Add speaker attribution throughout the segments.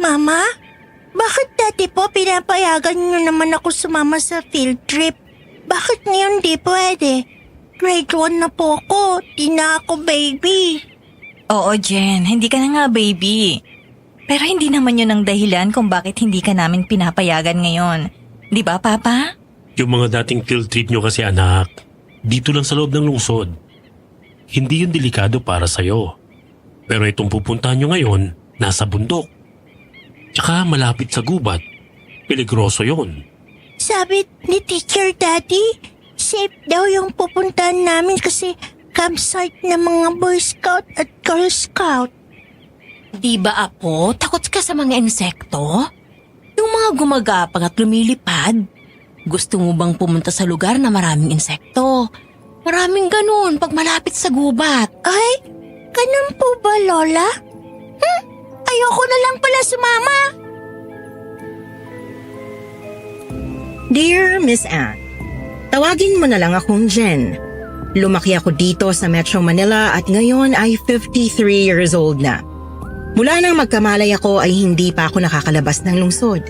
Speaker 1: Mama, bakit dati po pinapayagan niyo naman ako sumama sa field trip? Bakit ngayon di pwede? Grade 1 na po ako, di na ako baby.
Speaker 2: Oo, Jen, hindi ka na nga baby. Pero hindi naman yun ang dahilan kung bakit hindi ka namin pinapayagan ngayon. Di ba, Papa?
Speaker 3: Yung mga dating field trip nyo kasi anak, dito lang sa loob ng lungsod. Hindi yun delikado para sa'yo. Pero itong pupuntahan nyo ngayon, nasa bundok. Tsaka malapit sa gubat. Peligroso yun.
Speaker 1: Sabi ni Teacher Daddy, safe daw yung pupuntahan namin kasi campsite ng mga Boy Scout at Girl Scout.
Speaker 4: Di ba, Apo, takot ka sa mga insekto? Yung mga gumagapang at lumilipad? Gusto mo bang pumunta sa lugar na maraming insekto? Maraming ganun pag malapit sa gubat.
Speaker 1: Ay, ganun po ba, Lola? Ayoko na lang pala sumama.
Speaker 5: Dear Miss Anne, tawagin mo na lang akong Jen. Lumaki ako dito sa Metro Manila at ngayon ay 53 years old na. Mula nang magkamalay ako ay hindi pa ako nakakalabas ng lungsod.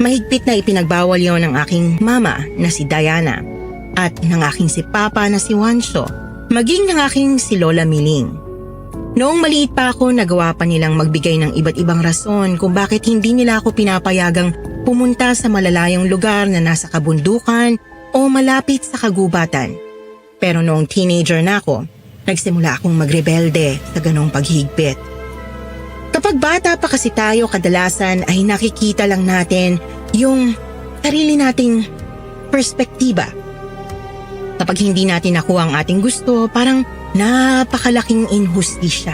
Speaker 5: Mahigpit na ipinagbawal yon ng aking mama na si Diana at ng aking si Papa na si Juancho, maging ng aking si Lola Miling. Noong maliit pa ako, nagawa pa nilang magbigay ng iba't ibang rason kung bakit hindi nila ako pinapayagang pumunta sa malalayong lugar na nasa kabundukan o malapit sa kagubatan. Pero noong teenager na ako, nagsimula akong magrebelde sa ganong paghigpit. Kapag bata pa kasi tayo, kadalasan ay nakikita lang natin yung sarili nating perspektiba. Kapag hindi natin nakuha ang ating gusto, parang napakalaking inhustisya.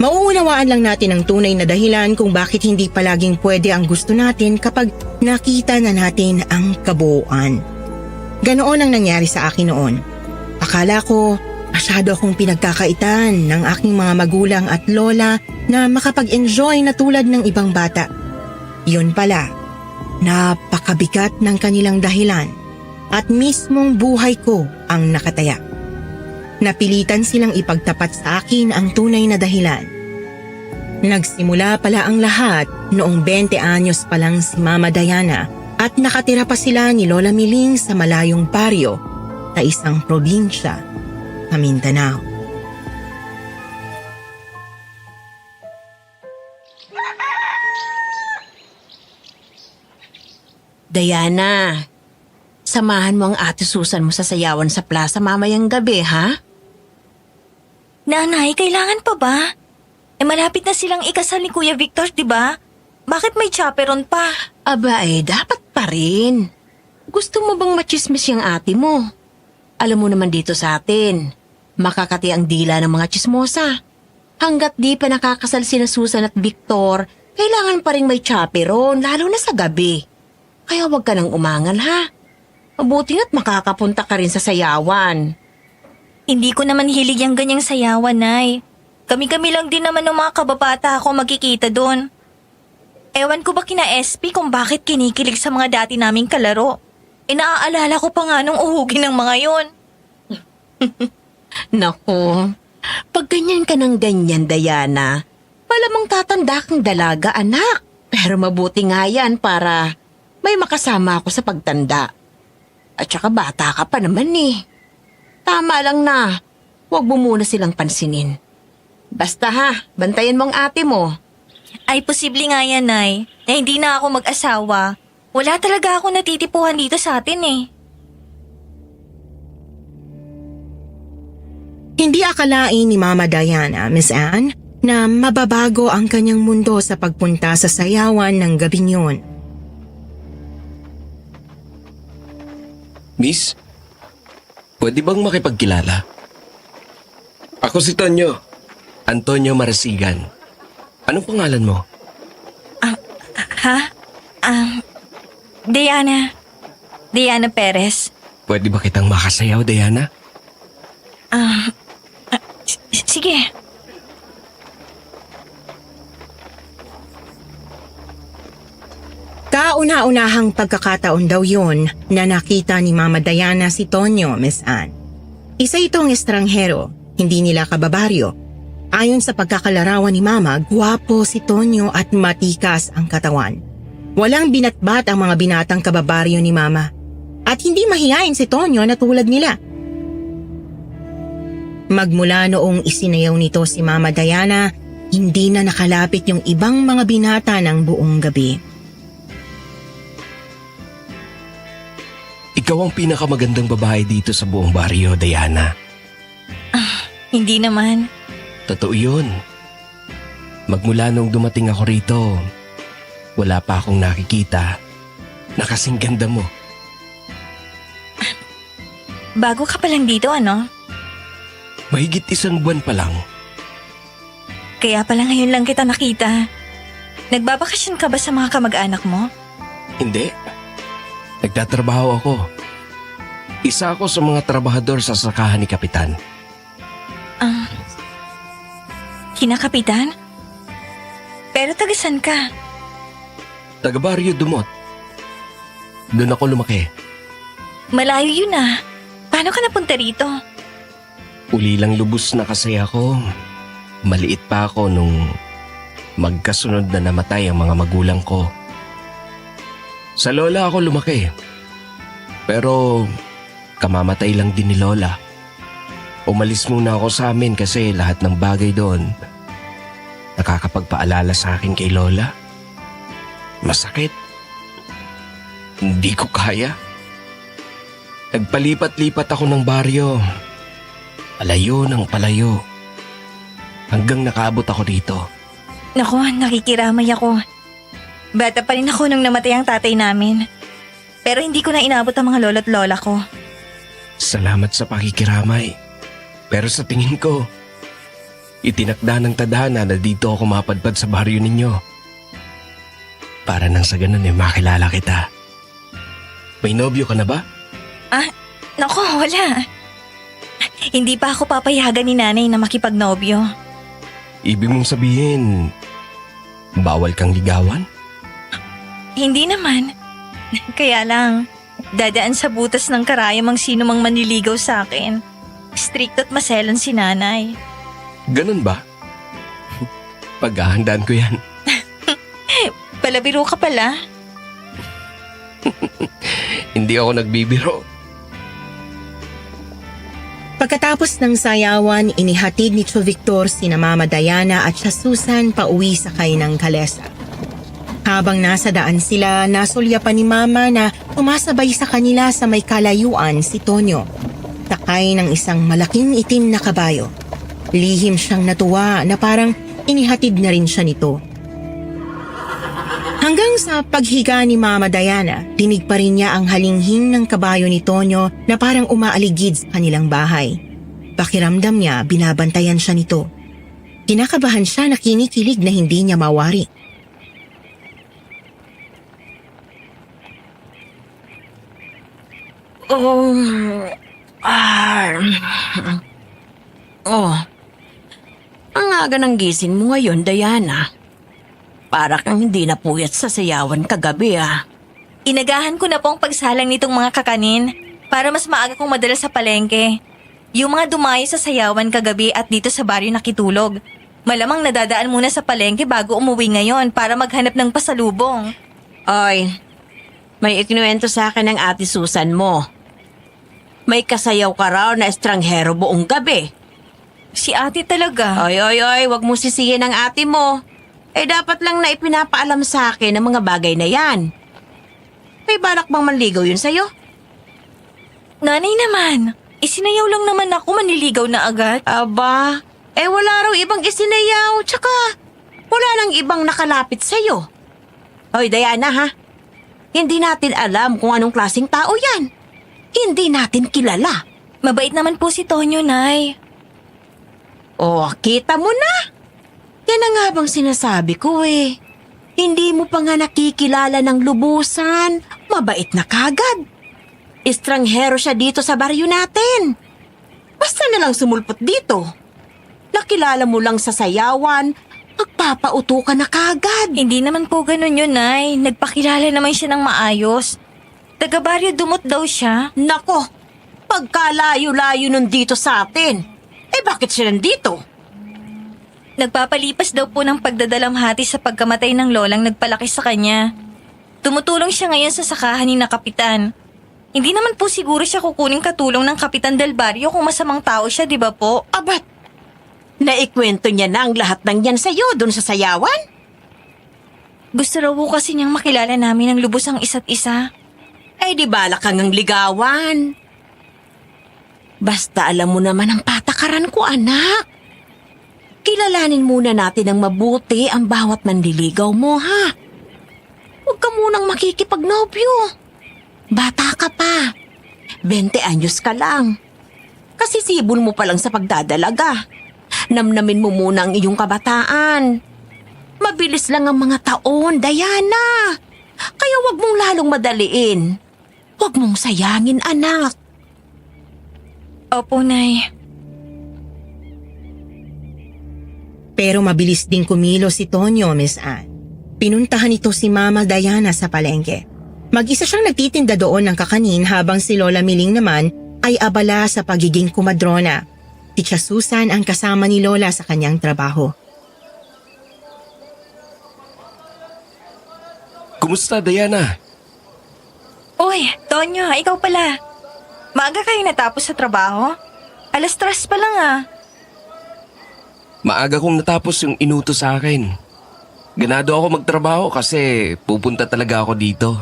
Speaker 5: Mauunawaan lang natin ang tunay na dahilan kung bakit hindi palaging pwede ang gusto natin kapag nakita na natin ang kabuuan. Ganoon ang nangyari sa akin noon. Akala ko masyado akong pinagkakaitan ng aking mga magulang at lola na makapag-enjoy na tulad ng ibang bata. Yun pala, napakabigat ng kanilang dahilan at mismong buhay ko ang nakataya. Napilitan silang ipagtapat sa akin ang tunay na dahilan. Nagsimula pala ang lahat noong 20 anyos pa lang si Mama Diana at nakatira pa sila ni Lola Miling sa malayong baryo sa isang probinsya sa Mindanao.
Speaker 4: Diana, samahan mo ang ate Susan mo sa sayawan sa plaza mamayang gabi, ha?
Speaker 2: Nanay, kailangan pa ba? Malapit na silang ikasal ni Kuya Victor, di ba? Bakit may chaperon pa?
Speaker 4: Aba dapat pa rin. Gusto mo bang machismis yung ate mo? Alam mo naman dito sa atin, makakati ang dila ng mga chismosa. Hanggat di pa nakakasal sina Susan at Victor, kailangan pa rin may chaperon, lalo na sa gabi. Kaya huwag ka nang umangal, ha? Mabuti nga't makakapunta ka rin sa sayawan.
Speaker 2: Hindi ko naman hilig yung ganyang sayawan, Nay. Kami-kami lang din naman ng mga kababata ako magkikita doon. Ewan ko ba kina SP kung bakit kinikilig sa mga dati naming kalaro. Naaalala ko pa nga nung uhugin ng mga yon.
Speaker 4: Naku, pag ganyan ka ng ganyan, Diana, malamang tatanda kang dalaga, anak. Pero mabuti nga yan para may makasama ako sa pagtanda. At saka bata ka pa naman eh. Tama lang na, huwag mo muna silang pansinin. Basta ha, bantayan mo ang ate mo.
Speaker 2: Ay, posible nga yan, Nay, na hindi na ako mag-asawa. Wala talaga ako natitipuhan dito sa atin eh.
Speaker 5: Hindi akalain ni Mama Diana, Miss Anne, na mababago ang kanyang mundo sa pagpunta sa sayawan ng gabing yun.
Speaker 6: Miss, pwede bang makipagkilala? Ako si Tonyo, Antonio Marasigan. Anong pangalan mo?
Speaker 2: Diana. Diana Perez.
Speaker 6: Pwede ba kitang makasayaw, Diana?
Speaker 2: Sige.
Speaker 5: Kauna-unahang pagkakataon daw yun na nakita ni Mama Diana si Tonyo, Miss Anne. Isa itong estranghero, hindi nila kababaryo. Ayon sa pagkakalarawan ni Mama, gwapo si Tonyo at matikas ang katawan. Walang binatbat ang mga binatang kababaryo ni Mama. At hindi mahiyain si Tonyo na tulad nila. Magmula noong isinayaw nito si Mama Diana, hindi na nakalapit yung ibang mga binata ng buong gabi.
Speaker 6: Ikaw ang pinakamagandang babae dito sa buong baryo, Diana.
Speaker 2: Hindi naman.
Speaker 6: Totoo yun. Magmula nung dumating ako rito, wala pa akong nakikita na kasing ganda mo.
Speaker 2: Bago ka pa lang dito, ano?
Speaker 6: Mahigit 1 buwan pa lang.
Speaker 2: Kaya pala ngayon lang kita nakita. Nagbabakasyon ka ba sa mga kamag-anak mo?
Speaker 6: Hindi. Nagtatrabaho ako. Isa ako sa mga trabahador sa sakahan ni Kapitan.
Speaker 2: Kinakapitan? Pero tagasan ka?
Speaker 6: Taga Barrio Dumot. Doon ako lumaki.
Speaker 2: Malayo yun ah. Paano ka napunta rito?
Speaker 6: Uli lang lubos na kasi ako. Maliit pa ako nung magkasunod na namatay ang mga magulang ko. Sa lola ako lumaki. Pero kamamatay lang din ni Lola. Umalis muna ako sa amin kasi lahat ng bagay doon nakakapagpaalala sa akin kay Lola. Masakit. Hindi ko kaya. Nagpalipat-lipat ako ng baryo. Palayo ng palayo. Hanggang nakaabot ako dito.
Speaker 2: Naku, nakikiramay ako. Bata pa rin ako nung namatay ang tatay namin. Pero hindi ko na inabot ang mga lolo't lola ko.
Speaker 6: Salamat sa pakikiramay. Pero sa tingin ko, itinakda ng tadhana na dito ako mapadpad sa baryo ninyo. Para nang sa ganun makilala kita. May nobyo ka na ba?
Speaker 2: Naku, wala. Hindi pa ako papayagan ni nanay na makipagnobyo.
Speaker 6: Ibig mong sabihin, bawal kang ligawan?
Speaker 2: Hindi naman. Kaya lang, dadaan sa butas ng karayom ang sino mang manliligaw sa akin. Strict at maselan si nanay.
Speaker 6: Ganun ba? Paghahandaan ko yan.
Speaker 2: Palabiro ka pala.
Speaker 6: Hindi ako nagbibiro.
Speaker 5: Pagkatapos ng sayawan, inihatid ni Tio Victor sina Mama Diana at siya Susan pauwi sakay ng kalesa. Habang nasa daan sila, nasulyapan ni Mama na umasabay sa kanila sa may kalayuan si Tonyo. Sakay ng isang malaking itim na kabayo. Lihim siyang natuwa na parang inihatid na rin siya nito. Hanggang sa paghiga ni Mama Diana, dinig pa rin niya ang halinghing ng kabayo ni Tonyo na parang umaaligid sa kanilang bahay. Pakiramdam niya, binabantayan siya nito. Kinakabahan siya na kinikilig na hindi niya mawari.
Speaker 4: Ang aga ng gising mo ngayon, Diana. Para kang hindi napuyat sa sayawan kagabi ah.
Speaker 2: Inagahan ko na po ang pagsalang nitong mga kakanin para mas maaga kong madala sa palengke. Yung mga dumayo sa sayawan kagabi at dito sa baryo nakitulog. Malamang nadadaan muna sa palengke bago umuwi ngayon para maghanap ng pasalubong.
Speaker 4: Oy, may ikinuwento sa akin ng ate Susan mo. May kasayaw ka raw na estranghero buong gabi.
Speaker 2: Si ate talaga.
Speaker 4: Oy, wag mo sisihin ang ate mo. Dapat lang na ipinapaalam sa akin ang mga bagay na yan. May balak bang manligaw yun sa'yo?
Speaker 2: Nanay naman, isinayaw lang naman ako, manliligaw na agad.
Speaker 4: Aba, wala raw ibang isinayaw, tsaka wala nang ibang nakalapit sa'yo. Hoy, Diana ha, hindi natin alam kung anong klaseng tao yan. Hindi natin kilala.
Speaker 2: Mabait naman po si Tonyo, Nay.
Speaker 4: Oh, kita mo na. Yan ang nga bang sinasabi ko Hindi mo pa nga nakikilala ng lubusan. Mabait na kagad. Estranghero siya dito sa baryo natin. Basta na lang sumulpot dito. Nakilala mo lang sa sayawan, magpapauto ka na kagad.
Speaker 2: Hindi naman po ganun yun, Nay. Nagpakilala naman siya ng maayos. Taga-baryo Dumot daw siya.
Speaker 4: Nako, pagkalayo-layo nun dito sa atin. Bakit siya nandito?
Speaker 2: Nagpapalipas daw po ng pagdadalamhati sa pagkamatay ng lolang nagpalaki sa kanya. Tumutulong siya ngayon sa sakahan ni na kapitan. Hindi naman po siguro siya kukuning katulong ng Kapitan Del Barrio kung masamang tao siya, di ba po?
Speaker 4: Abat, naikwento niya na ang lahat ng yan sa'yo doon sa sayawan?
Speaker 2: Gusto raw po kasi niyang makilala namin ng lubos ang isa't isa.
Speaker 4: Ay di balak kang ang ligawan. Basta alam mo naman ang patakaran ko, anak. Kilalanin muna natin ng mabuti ang bawat manliligaw mo, ha? Huwag ka munang makikipagnobyo. Bata ka pa. 20 anyos ka lang. Kasi sibol mo pa lang sa pagdadalaga. Namnamin mo muna ang iyong kabataan. Mabilis lang ang mga taon, Diana. Kaya wag mong lalong madaliin. Wag mong sayangin, anak.
Speaker 2: Opo, Nay.
Speaker 5: Pero mabilis ding kumilos si Tonyo, Miss Anne. Pinuntahan ito si Mama Diana sa palengke. Mag-isa siyang nagtitinda doon ng kakanin habang si Lola Miling naman ay abala sa pagiging kumadrona. Si Tia Susan ang kasama ni Lola sa kanyang trabaho.
Speaker 6: Kumusta, Diana?
Speaker 2: Uy, Tonyo, ikaw pala. Maaga kayo natapos sa trabaho? 3:00 pa lang ah.
Speaker 6: Maaga kong natapos yung inutos sa akin. Ganado ako magtrabaho kasi pupunta talaga ako dito.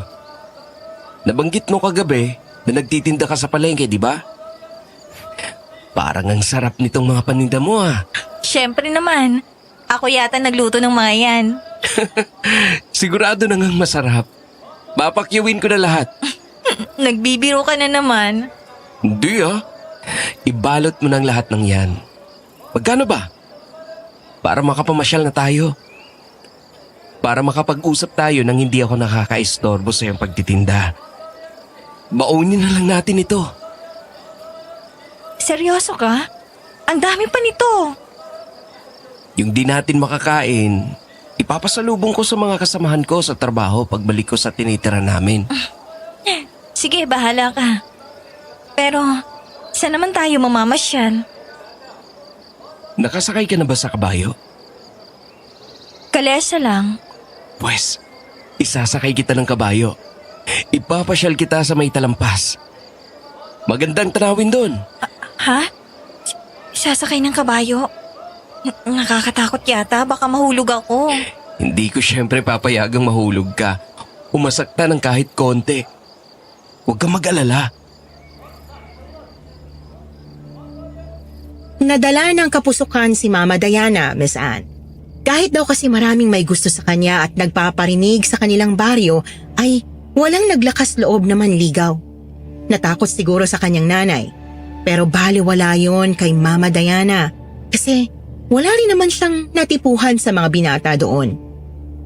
Speaker 6: Nabanggit mo kagabi na nagtitinda ka sa palengke, di ba? Parang ang sarap nitong mga paninda mo ah.
Speaker 2: Siyempre naman. Ako yata nagluto ng mga yan.
Speaker 6: Sigurado na ngang masarap. Papakyawin ko na lahat.
Speaker 2: Nagbibiro ka na naman.
Speaker 6: Hindi ah. Ibalot mo ng lahat ng yan. Magkano ba? Para makapamasyal na tayo. Para makapag-usap tayo nang hindi ako nakaka-istorbo sa iyong pagtitinda. Baunin na lang natin ito.
Speaker 2: Seryoso ka? Ang dami pa nito.
Speaker 6: Yung di natin makakain, ipapasalubong ko sa mga kasamahan ko sa trabaho pagbalik ko sa tinitira namin.
Speaker 2: Sige, bahala ka. Pero, saan naman tayo mamamasyal?
Speaker 6: Nakasakay ka na ba sa kabayo?
Speaker 2: Kalesa lang.
Speaker 6: Pwes, isasakay kita ng kabayo. Ipapasyal kita sa may talampas. Magandang tanawin doon.
Speaker 2: Ha? Sasakay ng kabayo? Nakakatakot yata, baka mahulog ako.
Speaker 6: Hindi ko syempre papayagang mahulog ka. Umasakta ng kahit konti. Huwag kang mag-alala.
Speaker 5: Nadala ng kapusukan si Mama Diana, Miss Anne. Kahit daw kasi maraming may gusto sa kanya at nagpaparinig sa kanilang baryo, ay walang naglakas loob na manligaw. Natakot siguro sa kanyang nanay. Pero baliwala yon kay Mama Diana kasi wala rin naman siyang natipuhan sa mga binata doon.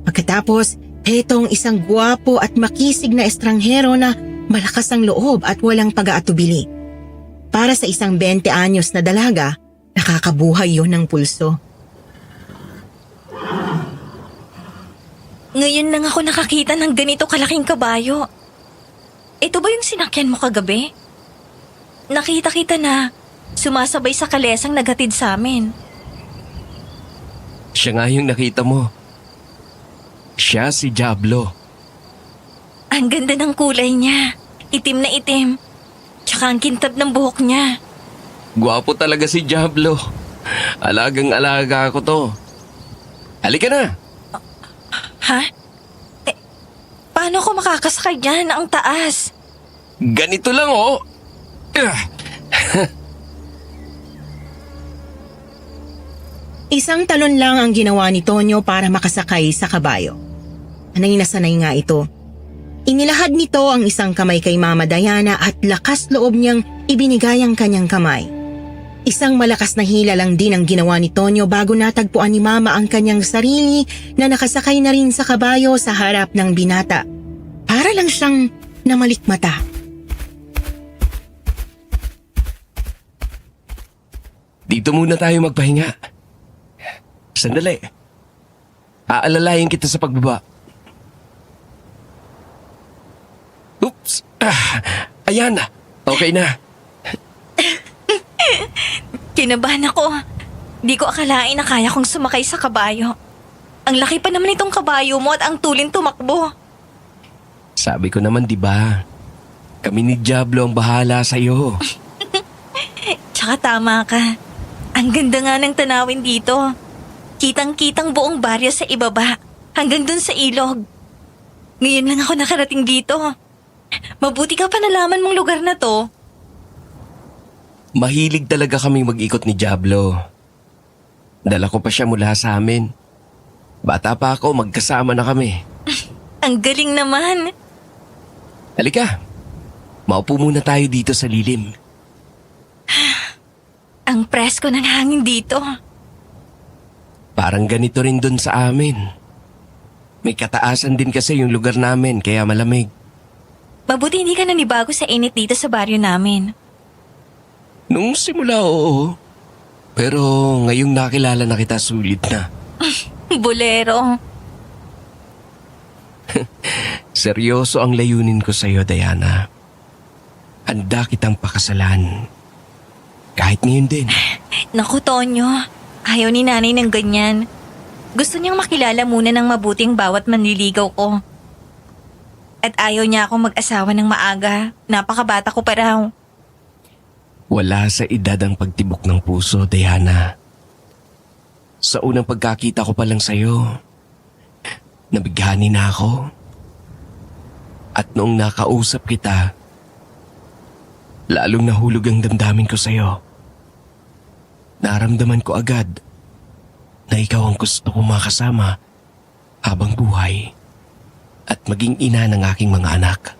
Speaker 5: Pagkatapos, hetong isang gwapo at makisig na estranghero na malakas ang loob at walang pag-aatubili. Para sa isang 20 anyos na dalaga, nakakabuhay yon ng pulso.
Speaker 2: Ngayon lang ako nakakita ng ganito kalaking kabayo. Ito ba yung sinakyan mo kagabi? Nakita kita na sumasabay sa kalesang naghatid sa amin.
Speaker 6: Siya nga yung nakita mo. Siya si Diablo.
Speaker 2: Ang ganda ng kulay niya. Itim na itim. Tsaka ang kintab ng buhok niya.
Speaker 6: Gwapo talaga si Diablo. Alagang-alaga ako to. Halika na.
Speaker 2: Ha? Paano ako makakasakay dyan? Ang taas.
Speaker 6: Ganito lang oh.
Speaker 5: Isang talon lang ang ginawa ni Tonyo para makasakay sa kabayo. Sanay na sanay nga ito. Inilahad nito ang isang kamay kay Mama Diana at lakas loob niyang ibinigay ang kanyang kamay. Isang malakas na hila lang din ang ginawa ni Tonyo bago natagpuan ni Mama ang kanyang sarili na nakasakay na rin sa kabayo sa harap ng binata. Para lang siyang namalikmata.
Speaker 6: Dito muna tayo magpahinga. Sandali. Aalalayan kita sa pagbaba. Oops! Ayan na. Okay na.
Speaker 2: Kinabahan ako. Di ko akalain na kaya kong sumakay sa kabayo. Ang laki pa naman itong kabayo mo at ang tulin tumakbo.
Speaker 6: Sabi ko naman, di ba? Kami ni Diablo ang bahala sa'yo.
Speaker 2: Tsaka tama ka. Ang ganda nga ng tanawin dito. Kitang-kitang buong baryo sa ibaba, hanggang dun sa ilog. Ngayon lang ako nakarating dito. Mabuti ka pa nalaman mong lugar na to.
Speaker 6: Mahilig talaga kaming mag-ikot ni Diablo. Dala ko pa siya mula sa amin. Bata pa ako, magkasama na kami.
Speaker 2: Ang galing naman.
Speaker 6: Halika, maupo muna tayo dito sa lilim.
Speaker 2: Ang presko ng hangin dito.
Speaker 6: Parang ganito rin dun sa amin. May kataasan din kasi yung lugar namin, kaya malamig.
Speaker 2: Mabuti hindi ka nanibago sa init dito sa baryo namin.
Speaker 6: Nung simula, oo. Pero ngayong nakilala na kita, sulit na.
Speaker 2: Bolero.
Speaker 6: Seryoso ang layunin ko sa'yo, Diana. Handa kitang pakasalan. Kahit ngayon din.
Speaker 2: Naku, Tonyo. Ayaw ni nanay ng ganyan. Gusto niyang makilala muna ng mabuting bawat manliligaw ko. At ayaw niya akong mag-asawa ng maaga. Napakabata ko pa raw.
Speaker 6: Wala sa edad ang pagtibok ng puso, Diana. Sa unang pagkakita ko pa lang sa'yo, nabighani na ako. At noong nakausap kita, lalong nahulog ang damdamin ko sa'yo. Naramdaman ko agad na ikaw ang gusto kong makasama habang buhay at maging ina ng aking mga anak.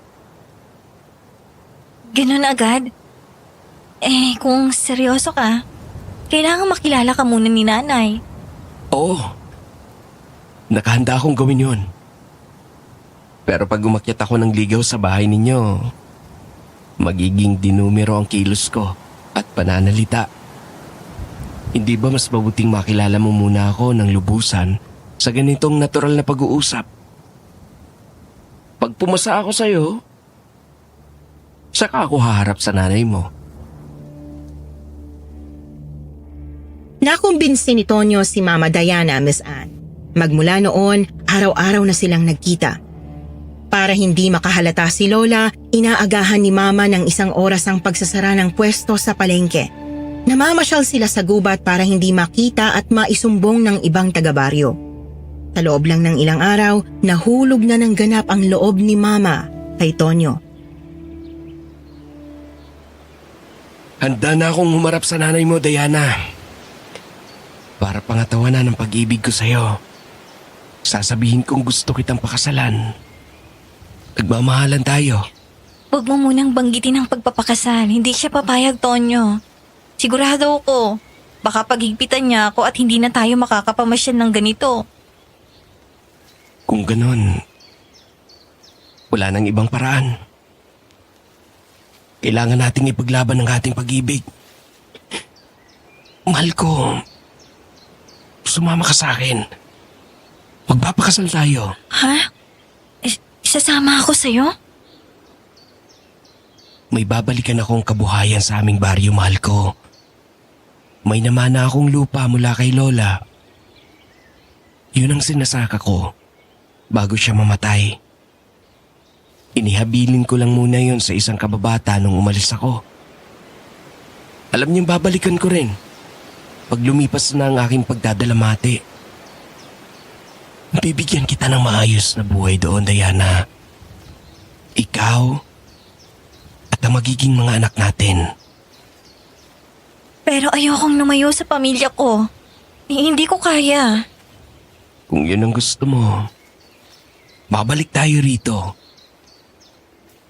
Speaker 2: Ganun agad? Kung seryoso ka, kailangan makilala ka muna ni nanay.
Speaker 6: Oo, nakahanda akong gawin yun. Pero pag umakyat ako ng ligaw sa bahay ninyo, magiging dinumero ang kilos ko at pananalita. Hindi ba mas mabuting makilala mo muna ako ng lubusan sa ganitong natural na pag-uusap? Pag pumasa ako sa'yo, saka ako haharap sa nanay mo.
Speaker 5: Nakumbinsi ni Tonyo si Mama Diana, Miss Anne. Magmula noon, araw-araw na silang nagkita. Para hindi makahalata si Lola, inaagahan ni Mama ng 1 oras ang pagsasara ng pwesto sa palengke. Namamasyal sila sa gubat para hindi makita at maisumbong ng ibang taga-baryo. Sa loob lang ng ilang araw, nahulog na ng ganap ang loob ni Mama kay Tonyo.
Speaker 6: Handa na akong humarap sa nanay mo, Diana. Para pangatawanan ng pag-ibig ko sa'yo. Sasabihin kong gusto kitang pakasalan. Nagmamahalan tayo.
Speaker 2: Huwag mo munang banggitin ang pagpapakasal. Hindi siya papayag, Tonyo. Sigurado ako. Baka paghigpitan niya ako at hindi na tayo makakapamasyal ng ganito.
Speaker 6: Kung ganon, wala nang ibang paraan. Kailangan nating ipaglaban ang ating pag-ibig. Mahal ko, sumama ka sa akin. Magpapakasal tayo.
Speaker 2: Ha? Isasama ako sa'yo?
Speaker 6: May babalikan akong kabuhayan sa aming baryo, mahal ko. May namana akong lupa mula kay Lola. Yun ang sinasaka ko bago siya mamatay. Inihabilin ko lang muna yon sa isang kababata nung umalis ako. Alam niyong babalikan ko rin pag lumipas na ang aking pagdadalamati. Bibigyan kita ng maayos na buhay doon, Diana. Ikaw at ang magiging mga anak natin.
Speaker 2: Pero ayokong lumayo sa pamilya ko. Hindi ko kaya.
Speaker 6: Kung yun ang gusto mo, babalik tayo rito.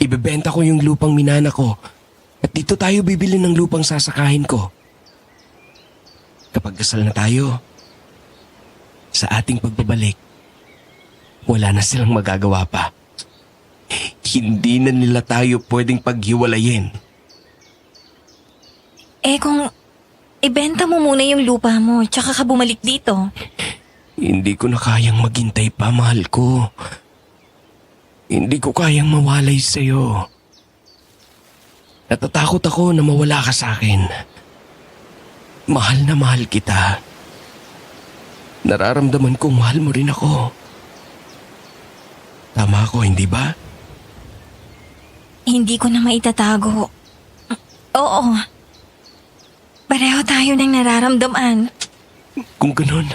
Speaker 6: Ibebenta ko yung lupang minana ko at dito tayo bibili ng lupang sasakahin ko. Kapag kasal na tayo, sa ating pagbabalik, wala na silang magagawa pa. Hindi na nila tayo pwedeng paghiwalayin.
Speaker 2: Kung ibenta mo muna yung lupa mo tsaka ka bumalik dito.
Speaker 6: Hindi ko na kayang maghintay pa, mahal ko. Hindi ko kayang mawalay sa'yo. Natatakot ako na mawala ka sa akin. Mahal na mahal kita. Nararamdaman kong mahal mo rin ako. Tama ako, hindi ba?
Speaker 2: Hindi ko na maitatago. Oo. Pareho tayo ng nararamdaman.
Speaker 6: Kung ganun,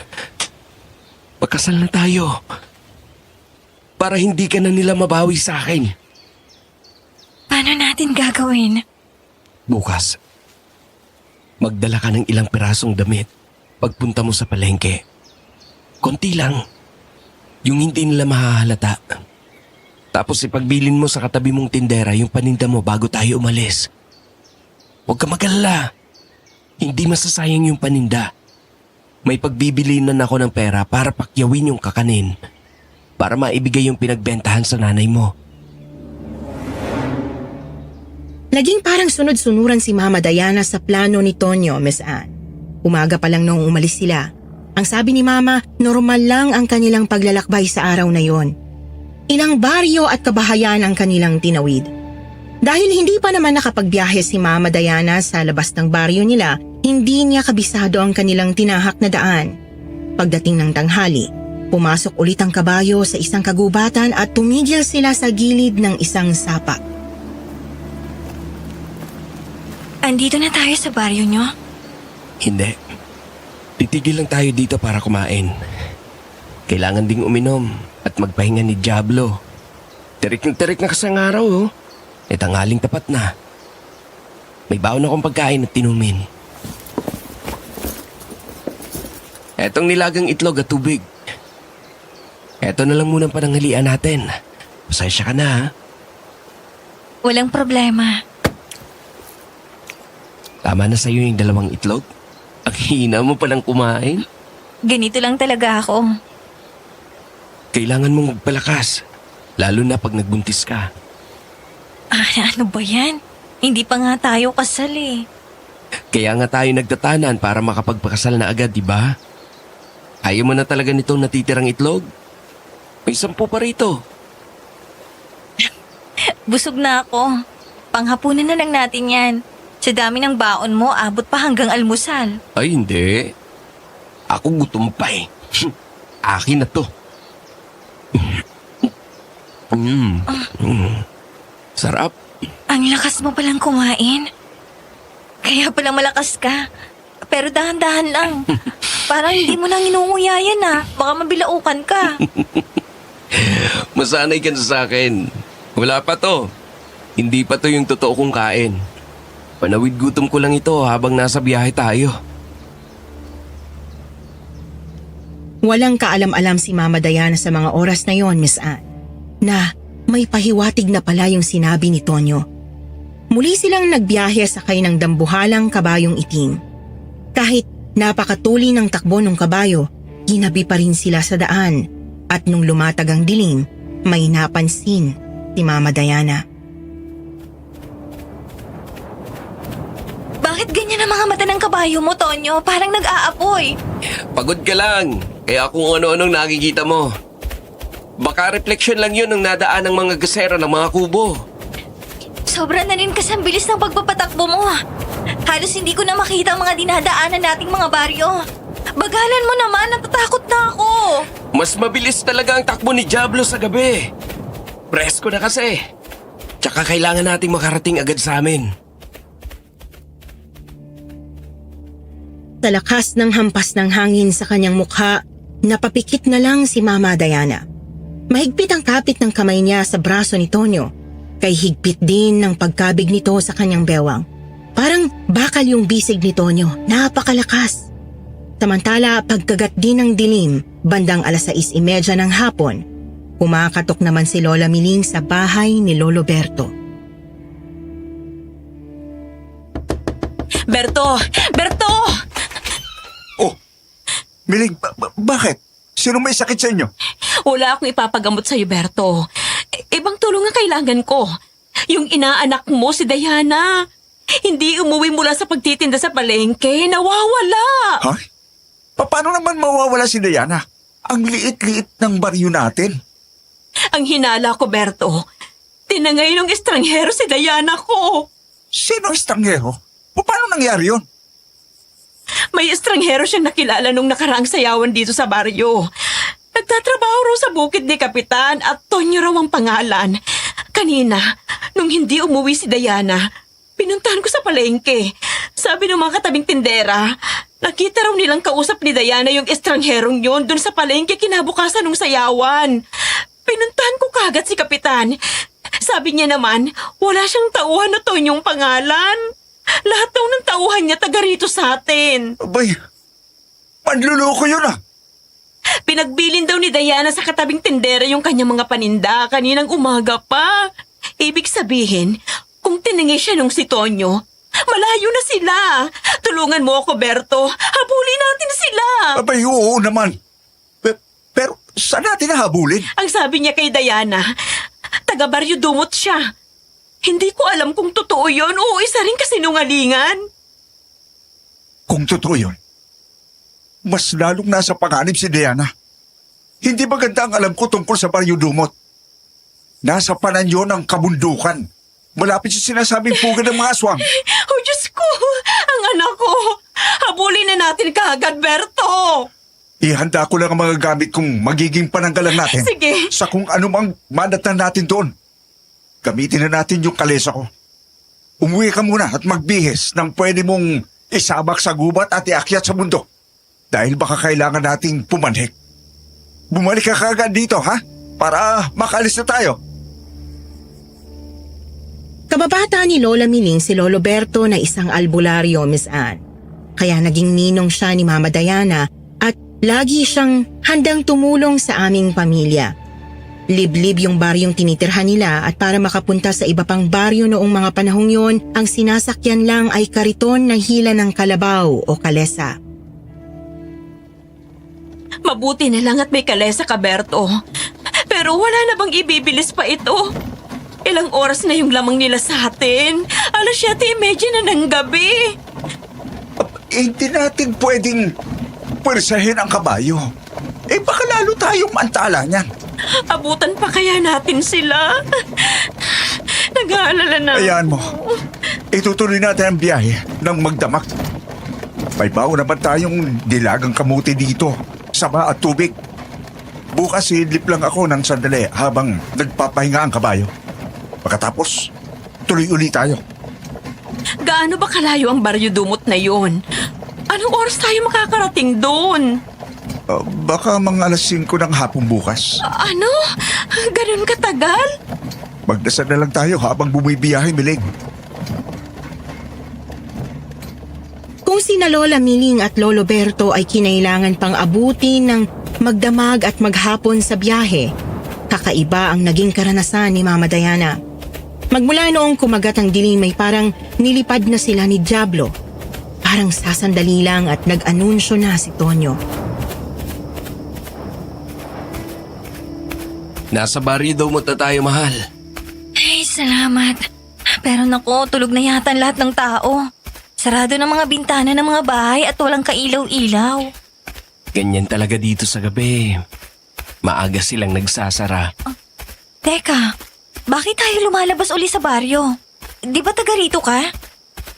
Speaker 6: magkasal na tayo. Para hindi ka na nila mabawi sa akin.
Speaker 2: Paano natin gagawin?
Speaker 6: Bukas, magdala ka ng ilang pirasong damit pagpunta mo sa palengke. Konti lang. Yung hindi nila mahahalata. Tapos ipagbilin mo sa katabi mong tindera yung paninda mo bago tayo umalis. Huwag ka mag-alala. Hindi masasayang yung paninda. May pagbibilinan ako ng pera para pakyawin yung kakanin. Para maibigay yung pinagbentahan sa nanay mo.
Speaker 5: Naging parang sunod-sunuran si Mama Diana sa plano ni Tonyo, Miss Anne. Umaga pa lang noong umalis sila. Ang sabi ni Mama, normal lang ang kanilang paglalakbay sa araw na yon. Ilang baryo at kabahayan ang kanilang tinawid. Dahil hindi pa naman nakapagbiyahe si Mama Diana sa labas ng baryo nila, hindi niya kabisado ang kanilang tinahak na daan. Pagdating ng tanghali, pumasok ulit ang kabayo sa isang kagubatan at tumigil sila sa gilid ng isang sapa.
Speaker 2: Andito na tayo sa baryo nyo?
Speaker 6: Hindi. Titigil lang tayo dito para kumain. Kailangan ding uminom at magpahinga ni Diablo. Tirik na kasi ang araw, oh. E tanghaling tapat na. May baon akong pagkain at tinumin. Etong nilagang itlog at tubig. Eto na lang muna ang pananghalian natin. Pasensya ka na, ha?
Speaker 2: Walang problema.
Speaker 6: Tama na sa'yo yung 2 itlog. Ang hina mo palang kumain.
Speaker 2: Ganito lang talaga ako.
Speaker 6: Kailangan mong magpalakas. Lalo na pag nagbuntis ka.
Speaker 2: Ano ba yan? Hindi pa nga tayo kasal eh.
Speaker 6: Kaya nga tayo nagtatanan para makapagpakasal na agad, di ba? Ayaw mo na talaga nitong natitirang itlog? May 10 pa rito.
Speaker 2: Busog na ako. Panghapunan na lang natin yan. Sa dami ng baon mo, abot pa hanggang almusal.
Speaker 6: Ay, hindi. Ako gutom pa eh. Akin na to. Sarap.
Speaker 2: Ang lakas mo palang kumain. Kaya palang malakas ka. Pero dahan-dahan lang. Parang hindi mo nang inunguyayan ah. Baka mabilaukan ka.
Speaker 6: Masanay ka na sa akin. Wala pa to. Hindi pa to yung totoo kong kain. Panawid gutom ko lang ito habang nasa biyahe tayo.
Speaker 5: Walang kaalam-alam si Mama Diana sa mga oras na yon, Miss Anne, na may pahiwatig na pala yung sinabi ni Tonyo. Muli silang nagbiyahe sakay ng dambuhalang kabayong itim. Kahit napakatuli ng takbo ng kabayo, ginabi pa rin sila sa daan at nung lumatag ang dilim, may napansin si Mama Diana.
Speaker 2: Bakit ganyan ang mga mata ng kabayo mo, Tonyo? Parang nag-aapoy.
Speaker 6: Pagod ka lang. Kaya kung ano-anong nakikita mo. Baka refleksyon lang yun ng nadaan ng mga gasera ng mga kubo.
Speaker 2: Sobra na rin kasi ang bilis ng pagpapatakbo mo. Halos hindi ko na makita ang mga dinadaanan nating mga baryo. Bagalan mo naman, natatakot na ako.
Speaker 6: Mas mabilis talaga ang takbo ni Diablo sa gabi. Presko na kasi. Tsaka kailangan nating makarating agad sa amin.
Speaker 5: Sa lakas ng hampas ng hangin sa kanyang mukha, napapikit na lang si Mama Diana. Mahigpit ang kapit ng kamay niya sa braso ni Tonyo, kay higpit din ng pagkabig nito sa kanyang bewang. Parang bakal yung bisig ni Tonyo, napakalakas. Samantala, pagkagat din ng dilim, bandang 6:30 ng hapon, kumakatok naman si Lola Miling sa bahay ni Lolo Berto.
Speaker 7: Berto! Berto!
Speaker 8: Oh, Miling, bakit? Sino may sakit sa inyo?
Speaker 7: Wala akong ipapagamot sa'yo, Berto. Ibang tulong ang kailangan ko. Yung inaanak mo, si Diana. Hindi umuwi mula sa pagtitinda sa palengke. Nawawala.
Speaker 8: Ha? Paano naman mawawala si Diana? Ang liit-liit ng baryo natin.
Speaker 7: Ang hinala ko, Berto. Tinangay ng estranghero si Diana ko.
Speaker 8: Sino estanghero? Paano nangyari yun?
Speaker 7: May estranghero siyang nakilala nung nakaraang sayawan dito sa baryo. Nagtatrabaho raw sa bukid ni Kapitan at Tonyo raw ang pangalan. Kanina, nung hindi umuwi si Diana, pinuntahan ko sa palengke. Sabi ng mga katabing tindera, nakita raw nilang kausap ni Diana yung estrangherong yun dun sa palengke kinabukasan ng sayawan. Pinuntahan ko kagad si Kapitan. Sabi niya naman, wala siyang tauhan na Tonyong pangalan. Lahat daw ng tauhan niya taga rito sa atin.
Speaker 8: Abay, manluloko yun ah.
Speaker 7: Pinagbilin daw ni Diana sa katabing tindera yung kanyang mga paninda kaninang umaga pa. Ibig sabihin, kung tiningi siya nung si Tonyo, malayo na sila. Tulungan mo ako, Berto. Habulin natin sila.
Speaker 8: Abay, oo naman. Pero saan natin nahabulin?
Speaker 7: Ang sabi niya kay Diana, taga Baryo Dumot siya. Hindi ko alam kung totoo yun o isa rin kasinungalingan.
Speaker 8: Kung totoo yun, mas lalong nasa panganib si Diana. Hindi maganda ang alam ko tungkol sa Baryo Dumot. Nasa pananyo ng kabundukan. Malapit sa sinasabing pugad ng mga aswang.
Speaker 7: Oh, Diyos ko! Ang anak ko! Habulin na natin kaagad, Berto!
Speaker 8: Ihanda ko lang ang mga gamit kong magiging pananggalang natin.
Speaker 7: Sige.
Speaker 8: Sa kung anumang mandatnan natin doon. Gamitin na natin yung kalesa ko. Umuwi ka muna at magbihis ng pwede mong isabak sa gubat at iakyat sa mundo. Dahil baka kailangan nating pumanhik. Bumalik ka kaagad dito, ha? Para makalis na tayo.
Speaker 5: Kababata ni Lola Miling si Lolo Berto na isang albularyo, Miss Anne. Kaya naging ninong siya ni Mama Diana at lagi siyang handang tumulong sa aming pamilya. Liblib yung baryong tinitirhan nila at para makapunta sa iba pang baryo noong mga panahong yon, ang sinasakyan lang ay kariton na hila ng kalabaw o kalesa.
Speaker 7: Mabuti na lang at may kalesa ka, Berto. Pero wala na bang ibibilis pa ito? Ilang oras na yung lamang nila sa atin. 7:30 na ng gabi.
Speaker 8: Hindi natin pwedeng pwersahin ang kabayo. Baka lalo tayong maantala niyan.
Speaker 7: Abutan pa kaya natin sila? Nag-aalala na.
Speaker 8: Hayaan mo. Itutuloy natin ang biyahe ng magdamag. May baon naman tayong dilagang kamuti dito. Saba at tubig. Bukas idlip lang ako ng sandali habang nagpapahinga ang kabayo. Pagkatapos, tuloy ulit tayo.
Speaker 7: Gaano ba kalayo ang Baryo Dumot na yon? Anong oras tayo makakarating doon?
Speaker 8: Baka mga 5:00 ng hapon bukas.
Speaker 7: Ano? Ganun katagal?
Speaker 8: Magdasal na lang tayo habang bumibiyahe, Miling.
Speaker 5: Kung sina Lola Miling at Lolo Berto ay kinailangan pang abutin ng magdamag at maghapon sa biyahe, kakaiba ang naging karanasan ni Mama Diana. Magmula noong kumagat ang dilim ay parang nilipad na sila ni Diablo. Parang sasandali lang at nag-anunsyo na si Tonyo.
Speaker 6: Nasa Baryo Dumot na tayo, mahal.
Speaker 2: Ay, salamat. Pero naku, tulog na yata ang lahat ng tao. Sarado ng mga bintana ng mga bahay at walang kailaw-ilaw.
Speaker 6: Ganyan talaga dito sa gabi. Maaga silang nagsasara.
Speaker 2: Teka, bakit tayo lumalabas uli sa baryo? Di ba taga rito ka?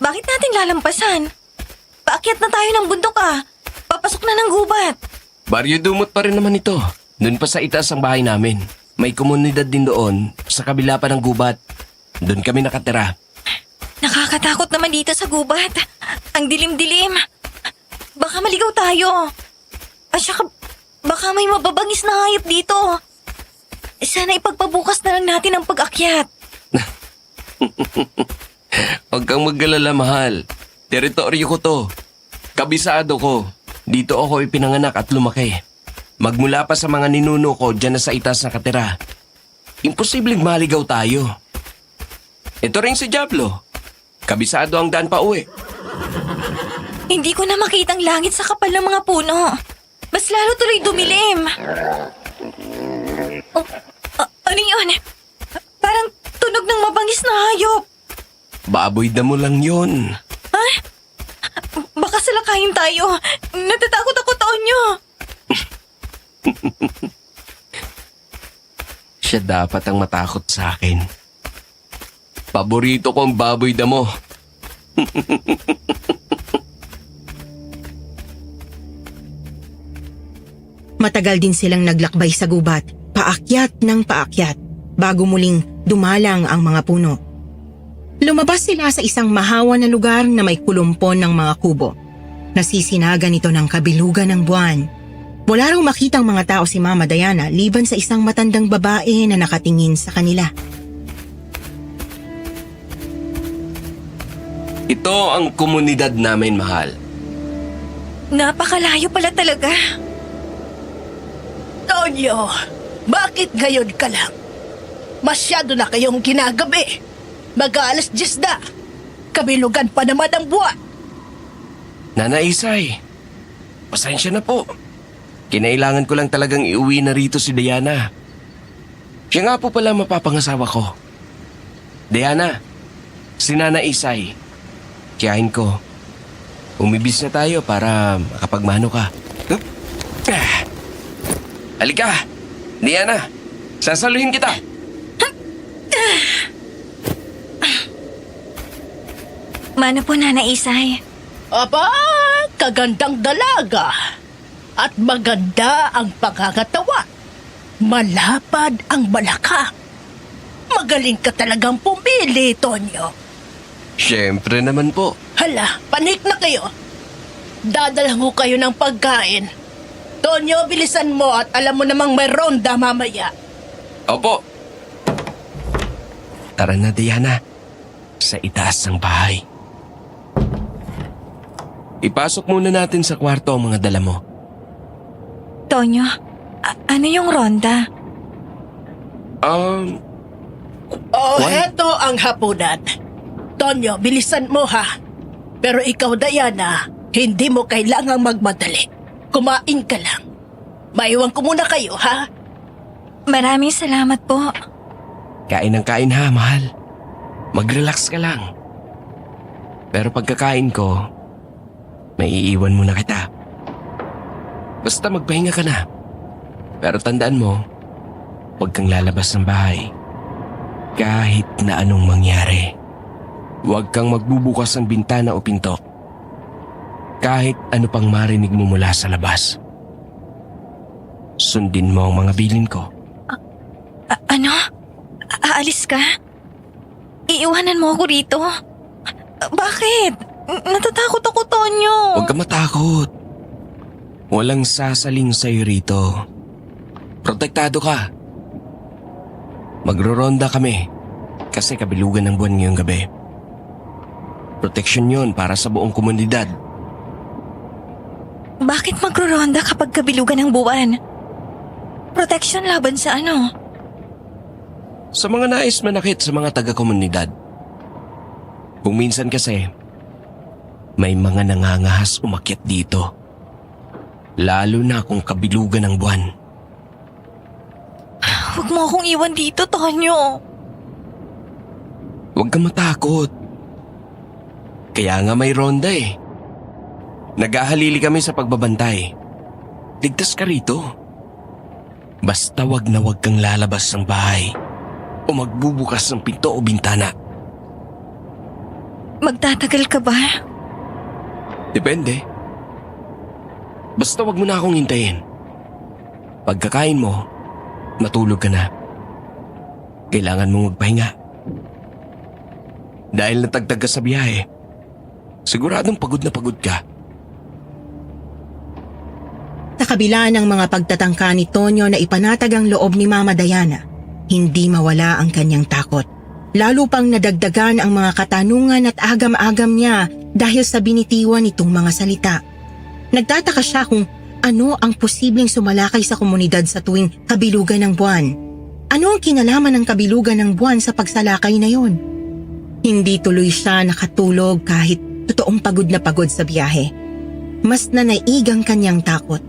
Speaker 2: Bakit natin lalampasan? Paakyat na tayo ng bundok Papasok na ng gubat.
Speaker 6: Baryo Dumot pa rin naman ito. Doon pa sa itaas ang bahay namin. May komunidad din doon, sa kabila pa ng gubat. Doon kami nakatira.
Speaker 2: Nakakatakot naman dito sa gubat. Ang dilim-dilim. Baka maligaw tayo. At saka, baka may mababangis na hayop dito. Sana ipagpabukas na lang natin ang pag-akyat.
Speaker 6: Huwag kang mag-alala, mahal. Teritoryo ko to. Kabisado ko. Dito ako ipinanganak at lumaki. Magmula pa sa mga ninuno ko dyan na sa itaas nakatira. Imposibleng maligaw tayo. Ito rin si Diablo. Kabisado ang daan pa uwi.
Speaker 2: Hindi ko na makita ang langit sa kapal ng mga puno. Mas lalo tuloy dumilim. Oh, ano yun? Parang tunog ng mabangis na hayop.
Speaker 6: Baboy damo lang yun.
Speaker 2: Ha? Baka salakayin tayo. Natatakot ako, Tonyo.
Speaker 6: Siya dapat ang matakot sa akin. Paborito ko ang baboy damo.
Speaker 5: Matagal din silang naglakbay sa gubat, paakyat ng paakyat, bago muling dumalang ang mga puno. Lumabas sila sa isang mahawa na lugar na may kulumpon ng mga kubo. Nasisinagan ito ng kabilugan ng buwan. Wala raw makitang mga tao si Mama Diana liban sa isang matandang babae na nakatingin sa kanila.
Speaker 6: Ito ang komunidad namin, mahal.
Speaker 2: Napakalayo pala talaga.
Speaker 9: Tonyo, bakit ngayon ka lang? Masyado na kayong ginagabi. Mag-aalas 10 na. Kabilugan pa naman ang buwan.
Speaker 6: Nana Isay, pasensya na po. Kinailangan ko lang talagang iuwi na rito si Diana. Siya nga po pala mapapangasawa ko. Diana, si Nana Isay. Tiyahin ko. Umibis na tayo para makapagmano ka. Halika, Diana. Sasaluhin kita.
Speaker 2: Mano po, Nana Isay?
Speaker 9: Aba, kagandang dalaga. At maganda ang pagkakatawa. Malapad ang balakang. Magaling ka talagang pumili, Tonyo.
Speaker 6: Siyempre naman po.
Speaker 9: Hala, panik na kayo. Dadalang ko kayo ng pagkain. Tonyo, bilisan mo at alam mo namang may ronda mamaya.
Speaker 6: Opo. Tara na, Diana. Sa itaas ng bahay. Ipasok muna natin sa kwarto ang mga dala mo.
Speaker 2: Tonyo, ano yung ronda?
Speaker 9: Oh,
Speaker 6: What?
Speaker 9: heto ang hapunan. Tonyo, bilisan mo ha. Pero ikaw, Diana, hindi mo kailangang magmadali. Kumain ka lang. Maiwan ko muna kayo, ha?
Speaker 2: Maraming salamat po.
Speaker 6: Kain ng kain ha, mahal. Mag-relax ka lang. Pero pagkakain ko, may iiwan muna kita. Basta magpahinga ka na. Pero tandaan mo, huwag kang lalabas ng bahay. Kahit na anong mangyari. Huwag kang magbubukas ng bintana o pinto. Kahit ano pang marinig mo mula sa labas. Sundin mo ang mga bilin ko.
Speaker 2: Ano? Aalis ka? Iiwanan mo ako rito? Bakit? Natatakot ako, Tonyo.
Speaker 6: Huwag ka matakot. Walang sasaling sa'yo rito. Protektado ka. Magroronda kami kasi kabilugan ng buwan ngayong gabi. Proteksyon yon para sa buong komunidad.
Speaker 2: Bakit magro-ronda kapag kabilugan ng buwan? Protection laban sa ano?
Speaker 6: Sa mga nais manakit sa mga taga-komunidad. Kung minsan kasi, may mga nangangahas umakyat dito. Lalo na kung kabilugan ng buwan.
Speaker 2: Huwag mo akong iwan dito, Tonyo.
Speaker 6: Huwag kang matakot. Kaya nga may ronda eh. Naghahalili kami sa pagbabantay. Ligtas ka rito. Basta wag na wag kang lalabas ng bahay o magbubukas ng pinto o bintana.
Speaker 2: Magtatagal ka ba?
Speaker 6: Depende. Basta wag mo na akong hintayin. Pagkakain mo, matulog ka na. Kailangan mong magpahinga. Dahil natagtag ka sa biyahe, siguradong pagod na pagod ka.
Speaker 5: Sa kabila ng mga pagtatangka ni Tonyo na ipanatag ang loob ni Mama Diana, hindi mawala ang kanyang takot. Lalo pang nadagdagan ang mga katanungan at agam-agam niya dahil sa binitiwan nitong mga salita. Nagtataka siya kung ano ang posibleng sumalakay sa komunidad sa tuwing kabilugan ng buwan. Ano ang kinalaman ng kabilugan ng buwan sa pagsalakay na yon? Hindi tuloy siya nakatulog kahit totoong pagod na pagod sa biyahe. Mas nanaigang kanyang takot.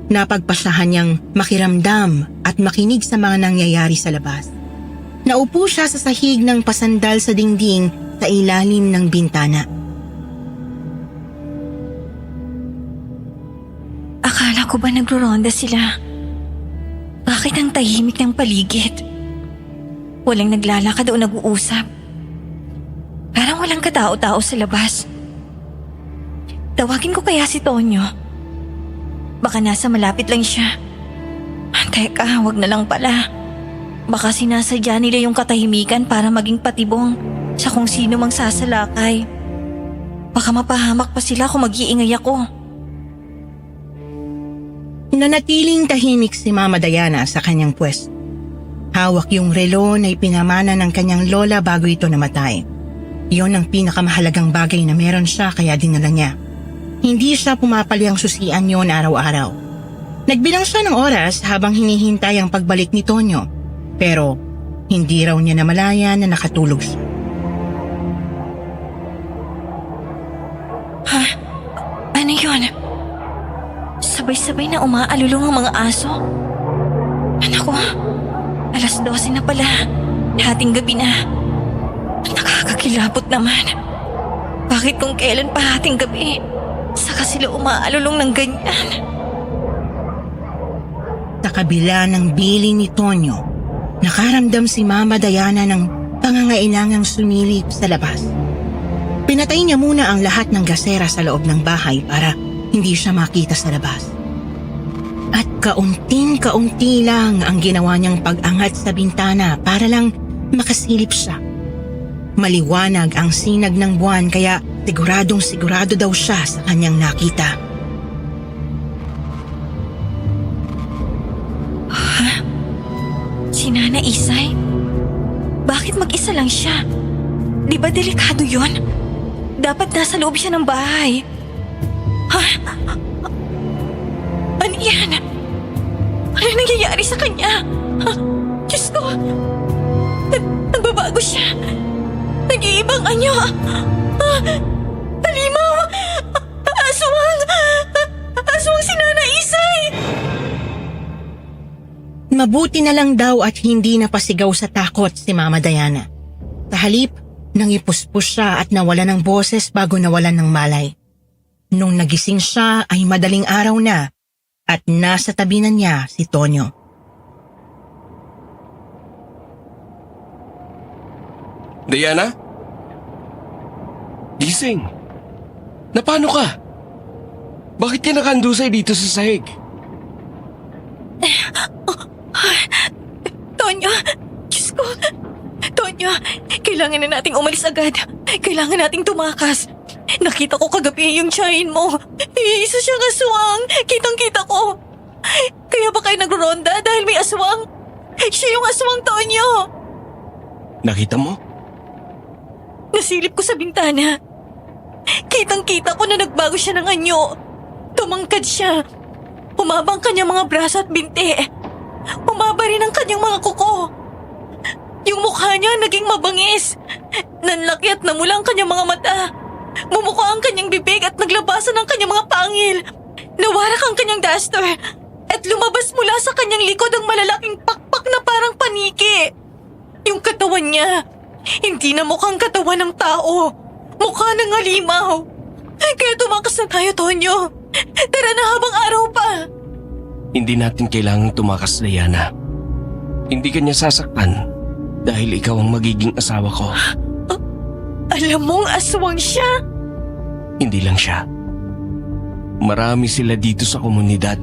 Speaker 5: Napagpasyahan niyang makiramdam at makinig sa mga nangyayari sa labas. Naupo siya sa sahig ng pasandal sa dingding sa ilalim ng bintana.
Speaker 2: Akala ko ba nagro-ronda sila? Bakit ang tahimik ng paligid? Walang naglalakad o nag-uusap. Parang walang katao-tao sa labas. Tawagin ko kaya si Tonyo. Baka nasa malapit lang siya. Teka, wag na lang pala. Baka sinasadya nila yung katahimikan para maging patibong sa kung sino mang sasalakay. Baka mapahamak pa sila kung mag-iingay ako.
Speaker 5: Nanatiling tahimik si Mama Diana sa kanyang pwesto. Hawak yung relo na ipinamana ng kanyang lola bago ito namatay. Iyon ang pinakamahalagang bagay na meron siya kaya dinala niya. Hindi siya pumapalyang susian yon araw-araw. Nagbilang siya ng oras habang hinihintay ang pagbalik ni Tonyo. Pero hindi raw niya namalayan na nakatulog siya.
Speaker 2: Ano yun? Sabay-sabay na umaalulong ang mga aso. Anak ko, 12:00 na pala. Hating gabi na. Nakakakilabot naman. Bakit kung kailan pa hating gabi, saka sila umaalulong ng ganyan?
Speaker 5: Sa kabila ng bili ni Tonyo, nakaramdam si Mama Diana ng pangangailangang sumilip sa labas. Pinatay niya muna ang lahat ng gasera sa loob ng bahay para hindi siya makita sa labas. At kaunting-kaunti lang ang ginawa niyang pag-angat sa bintana para lang makasilip siya. Maliwanag ang sinag ng buwan kaya sigurado daw siya sa kanyang nakita.
Speaker 2: Si Nana Isay? Bakit mag-isa lang siya? Di ba delikado yon? Dapat nasa loob siya ng bahay. Ha? Ano yan? Ano nangyayari sa kanya? Ha? Diyos ko! Nagbabago siya. Nag-iibang anyo. Halimaw! Aswang! Aswang si Nana Isay!
Speaker 5: Mabuti na lang daw at hindi napasigaw sa takot si Mama Diana. Sa halip, nangipuspos siya at nawala ng boses bago nawalan ng malay. Nung nagising siya ay madaling araw na at nasa tabi na niya si Tonyo.
Speaker 6: Diana? Gising. Napano ka? Bakit ka nakandusay dito sa sahig?
Speaker 2: Tonyo! Diyos ko! Tonyo, kailangan na nating umalis agad. Kailangan nating tumakas. Nakita ko kagabi yung tiyahin mo. Isa siyang aswang. Kitang-kita ko. Kaya ba kayo nagronda dahil may aswang? Siya yung aswang, Tonyo.
Speaker 6: Nakita mo?
Speaker 2: Nasilip ko sa bintana. Kitang-kita ko na nagbago siya ng anyo. Tumangkad siya. Humaba ang kanyang mga braso at binti. Humaba rin ang kanyang mga kuko. Yung mukha niya naging mabangis. Nanlaki at namula ang kanyang mga mata. Bumuka ang kanyang bibig at naglabasan ang kanyang mga pangil. Nawarak ang kanyang duster. At lumabas mula sa kanyang likod ang malalaking pakpak na parang paniki. Yung katawan niya, hindi na mukhang katawan ng tao. Mukha ng halimaw. Kaya tumakas na tayo, Tonyo. Tara na habang araw pa.
Speaker 6: Hindi natin kailangang tumakas, Diana. Hindi ka niya sasaktan dahil ikaw ang magiging asawa ko.
Speaker 2: Alam mong aswang siya?
Speaker 6: Hindi lang siya. Marami sila dito sa komunidad.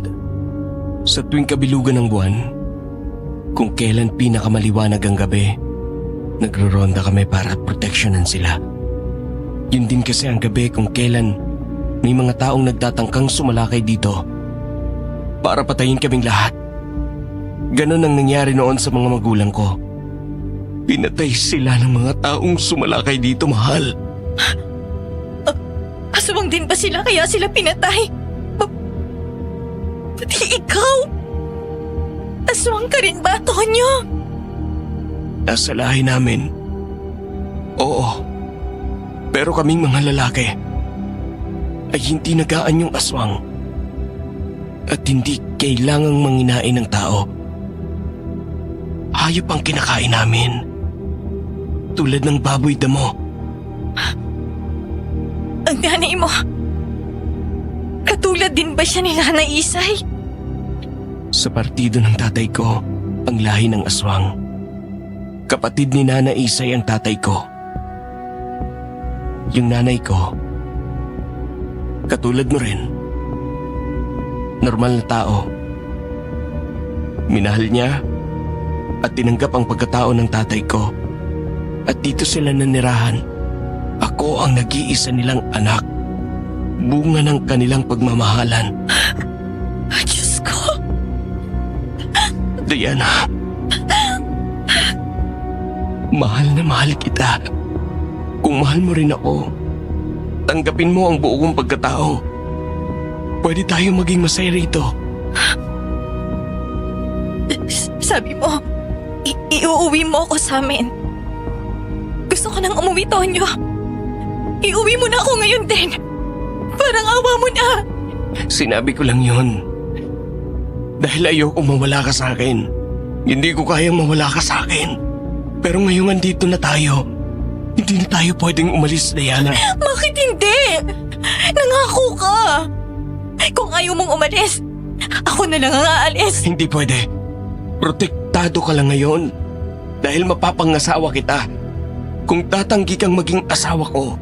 Speaker 6: Sa tuwing kabilugan ng buwan, kung kailan pinakamaliwanag ang gabi, nagro-ronda kami para proteksyonan sila. Yun din kasi ang gabi kung kailan may mga taong nagtatangkang sumalakay dito para patayin kaming lahat. Ganon ang nangyari noon sa mga magulang ko. Pinatay sila ng mga taong sumalakay dito, mahal.
Speaker 2: Aswang din ba sila kaya sila pinatay? Pati ikaw? Aswang ka rin ba, Tonyo?
Speaker 6: Nasa lahi namin. Oo. Pero kaming mga lalaki ay hindi nagaan yung aswang. At hindi kailangang manginain ng tao. Hayop ang kinakain namin. Tulad ng baboy damo.
Speaker 2: Ang nanay mo, katulad din ba siya ni Nana Isay?
Speaker 6: Sa partido ng tatay ko, ang lahi ng aswang. Kapatid ni Nana Isay ang tatay ko. Yung nanay ko, katulad mo rin. Normal na tao. Minahal niya at tinanggap ang pagkatao ng tatay ko. At dito sila nanirahan. Ako ang nag-iisa nilang anak. Bunga ng kanilang pagmamahalan.
Speaker 2: Diyos ko.
Speaker 6: Diana. Mahal na mahal kita. Kung mahal mo rin ako, tanggapin mo ang buo kong pagkatao. Pwede tayo maging masaya rito.
Speaker 2: Sabi mo, iuuwi mo ako sa amin. Gusto ko nang umuwi, Tonyo. Iuwi mo na ako ngayon din. Parang awa mo na.
Speaker 6: Sinabi ko lang yun. Dahil ayoko mawala ka sa akin. Hindi ko kayang mawala ka sa akin. Pero ngayon andito na tayo. Hindi na tayo pwedeng umalis, Diana.
Speaker 2: Bakit hindi? Nangako ka. Kung ayaw mong umalis, ako na lang ang aalis.
Speaker 6: Hindi pwede. Protektado ka lang ngayon. Dahil mapapangasawa kita. Kung tatanggi kang maging asawa ko,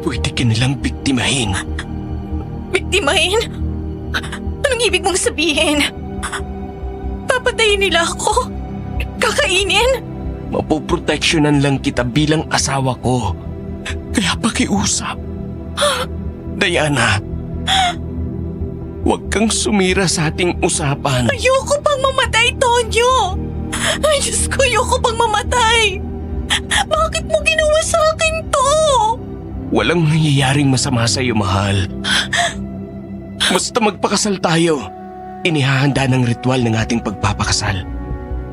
Speaker 6: pwede ka nilang biktimahin.
Speaker 2: Biktimahin? Anong ibig mong sabihin? Papatayin nila ako? Kakainin?
Speaker 6: Mapoproteksyonan lang kita bilang asawa ko. Kaya pakiusap. Diana, huwag kang sumira sa ating usapan.
Speaker 2: Ayoko pang mamatay, Tonyo! Ay, Diyos ko, ayoko pang mamatay! Bakit mo ginawa sa akin to?
Speaker 6: Walang nangyayaring masama sa iyo, mahal. Basta magpakasal tayo. Inihahanda ng ritual ng ating pagpapakasal.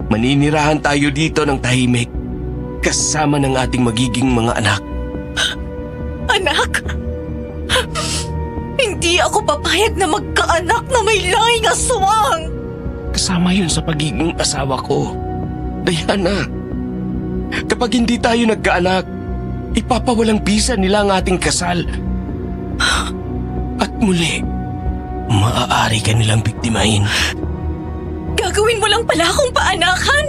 Speaker 6: Maninirahan tayo dito ng tahimik, kasama ng ating magiging mga anak.
Speaker 2: Anak? Hindi ako papayag na magkaanak na may lahing aswang!
Speaker 6: Kasama yun sa pagiging asawa ko. Diana, kapag hindi tayo nagkaanak, ipapawalang bisa nila ang ating kasal. At muli, maaari ka nilang biktimahin.
Speaker 2: Gagawin mo lang pala akong paanakan?